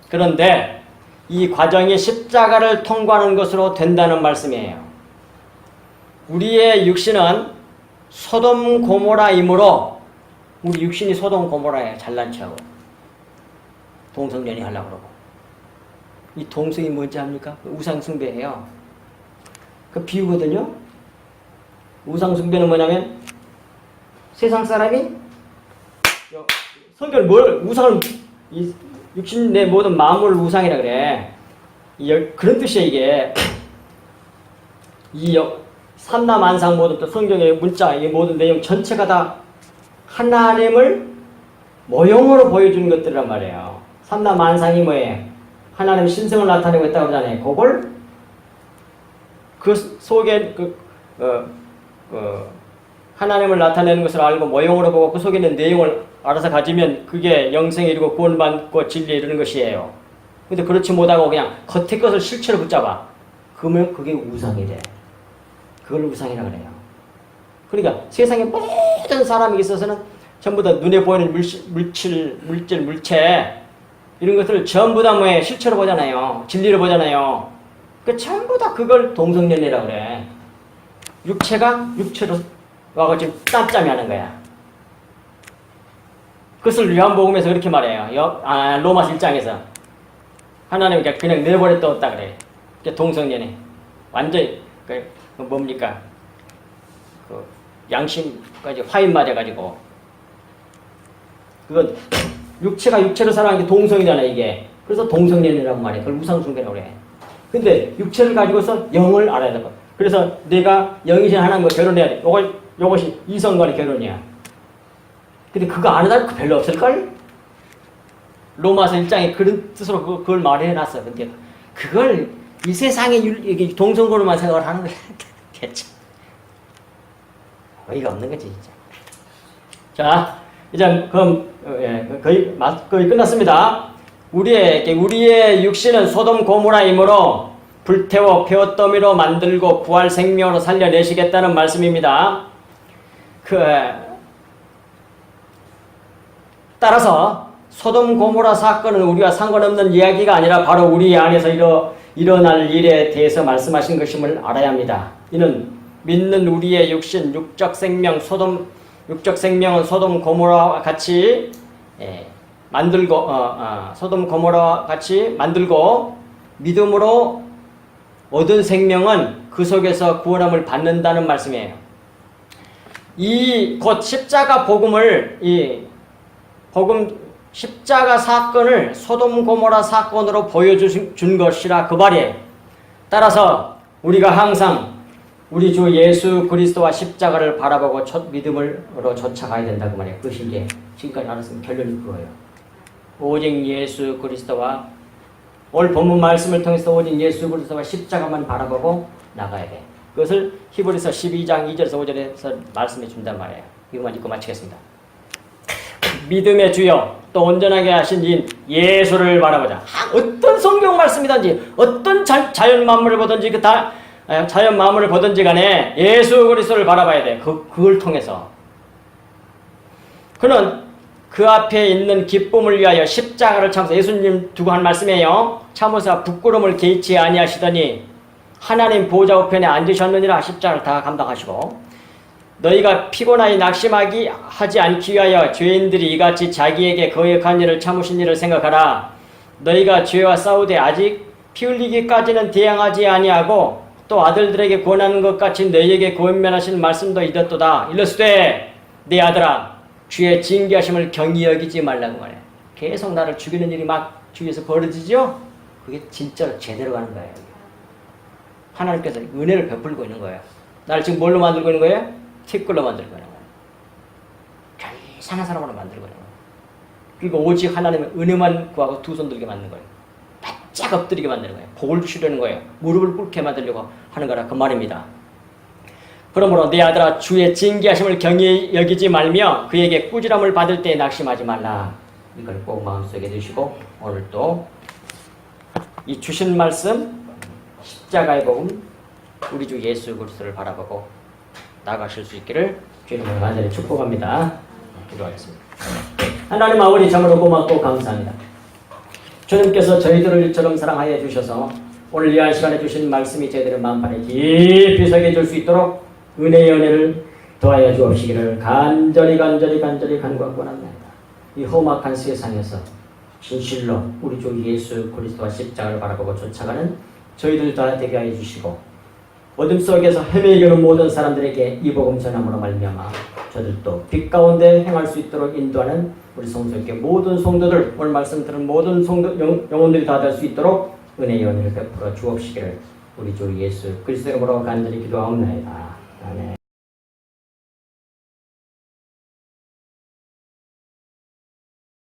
그런데 이 과정이 십자가를 통과하는 것으로 된다는 말씀이에요. 우리의 육신은 소돔 고모라이므로 우리 육신이 소돔 고모라에 잘난 체하고 동성연애 하려고 그러고 이 동성이 뭔지 압니까? 우상숭배예요. 그 비유거든요. 우상숭배는 뭐냐면 세상 사람이 성경 우상을 이 육신 내 모든 마음을 우상이라 그래. 그런 뜻이에요 이게. 삼라만상 모든 또 성경의 문자, 이 모든 내용 전체가 다 하나님을 모형으로 보여주는 것들이란 말이에요. 삼라만상이 뭐예요? 하나님 신성을 나타내고 있다고 하잖아요. 그걸 그 속에 하나님을 나타내는 것을 알고 모형으로 보고 그 속에 있는 내용을 알아서 가지면 그게 영생에 이르고 구원받고 진리에 이르는 것이에요. 근데 그렇지 못하고 그냥 겉의 것을 실체로 붙잡아. 그러면 그게 우상이 돼. 그걸 우상이라 그래요. 그러니까 세상에 모든 사람에게 있어서는 전부 다 눈에 보이는 물체 이런 것들을 전부 다 뭐에 실체로 보잖아요. 진리로 보잖아요. 그 전부 다 그걸 동성연애라 그래. 육체가 육체로 와서 지금 짬짬이 하는 거야. 그것을 요한복음에서 그렇게 말해요. 로마서 1장에서 하나님이 그냥 내버려 뒀다 그래. 동성연애. 완전히 뭡니까? 그 양심까지 화인 맞아가지고 그건 육체가 육체로 살아가는 게 동성이잖아 이게. 그래서 동성연애라고 말해. 그걸 우상숭배라고 그래. 근데 육체를 가지고서 영을 알아야 되고. 그래서 내가 영이신 하나님과 결혼해야 돼. 요것이 이성 간의 결혼이야. 근데 그거 안 하다 별로 없을걸? 로마서 1장에 그런 뜻으로 그걸 말해놨어. 근데 그걸 이 세상의 동성고로만 생각을 하는 거야. 대체. 어이가 없는 거지, 진짜. 자, 이제 그럼 거의 끝났습니다. 우리의 육신은 소돔 고모라이므로 불태워 폐어더미로 만들고 부활 생명으로 살려내시겠다는 말씀입니다. 따라서 소돔 고모라 사건은 우리와 상관없는 이야기가 아니라 바로 우리 안에서 일어날 일에 대해서 말씀하신 것임을 알아야 합니다. 이는 믿는 우리의 육신, 육적 생명은 소돔 고모라와 같이 소돔 고모라와 같이 만들고 믿음으로 얻은 생명은 그 속에서 구원함을 받는다는 말씀이에요. 이 곧 십자가 복음을 십자가 사건을 소돔 고모라 사건으로 보여준 것이라 그 말이에요. 따라서 우리가 항상 우리 주 예수 그리스도와 십자가를 바라보고 믿음으로 쫓아가야 된다 그 말이에요. 그것이 이제 지금까지 알았으면 결론이 그거예요. 오직 예수 그리스도와 오늘 본문 말씀을 통해서 오직 예수 그리스도와 십자가만 바라보고 나가야 돼. 그것을 히브리서 12장 2절에서 5절에서 말씀해 준단 말이에요. 이것만 읽고 마치겠습니다. 믿음의 주여 또 온전하게 하신 인 예수를 바라보자. 어떤 성경 말씀이든지 어떤 자연 만물을 보든지 자연 만물을 보든지 간에 예수 그리스도를 바라봐야 돼. 그걸 통해서. 그는 그 앞에 있는 기쁨을 위하여 십자가를 참으사 예수님 두고 한 말씀이에요. 참으사 부끄러움을 개의치 아니하시더니 하나님 보좌 우편에 앉으셨느니라. 십자가를 다 감당하시고 너희가 피곤하여 낙심하지 않기 위하여 죄인들이 이같이 자기에게 거역한 일을 참으신 일을 생각하라. 너희가 죄와 싸우되 아직 피 흘리기까지는 대항하지 아니하고 또 아들들에게 구원하는 것 같이 너희에게 권면하시는 말씀도 이렇도다. 일러스되 내 아들아 주의 징계하심을 경히 여기지 말라고 말해. 계속 나를 죽이는 일이 막 주위에서 벌어지죠? 그게 진짜로 제대로 가는 거예요. 하나님께서 은혜를 베풀고 있는 거예요. 나를 지금 뭘로 만들고 있는 거예요? 티끌로 만들고 있는 거예요. 별 이상한 사람으로 만들고 있는 거예요. 그리고 오직 하나님의 은혜만 구하고 두 손 들게 만드는 거예요. 바짝 엎드리게 만드는 거예요. 복을 주시려는 거예요. 무릎을 꿇게 만들려고 하는 거라 그 말입니다. 그러므로 내 아들아 주의 징계하심을 경히 여기지 말며 그에게 꾸지람을 받을 때에 낙심하지 말라. 이걸 꼭 마음속에 두시고 오늘 또 이 주신 말씀 십자가의 복음 우리 주 예수 그리스도를 바라보고 나가실 수 있기를 주님을 간절히 축복합니다. 기도하겠습니다. 하나님 아버지 참으로 고맙고 감사합니다. 주님께서 저희들을 이처럼 사랑하여 주셔서 오늘 이 시간에 주신 말씀이 저희들의 마음판에 깊이 새겨질 수 있도록 은혜의 은혜를 더하여 주옵시기를 간절히 간구하고 합니다. 이 험악한 세상에서 진실로 우리 주 예수 그리스도와 십자가를 바라보고 쫓아가는 저희들 다 되게 하여 주시고 어둠 속에서 헤매이는 모든 사람들에게 이 복음 전함으로 말미암아 저들도 빛 가운데 행할 수 있도록 인도하는 우리 성도께 모든 성도들 오늘 말씀 들은 모든 성도 영혼들이 다 될 수 있도록 은혜의 은혜를 베풀어 주옵시기를 우리 주 예수 그리스도 이름으로 간절히 기도하옵나이다. 아멘.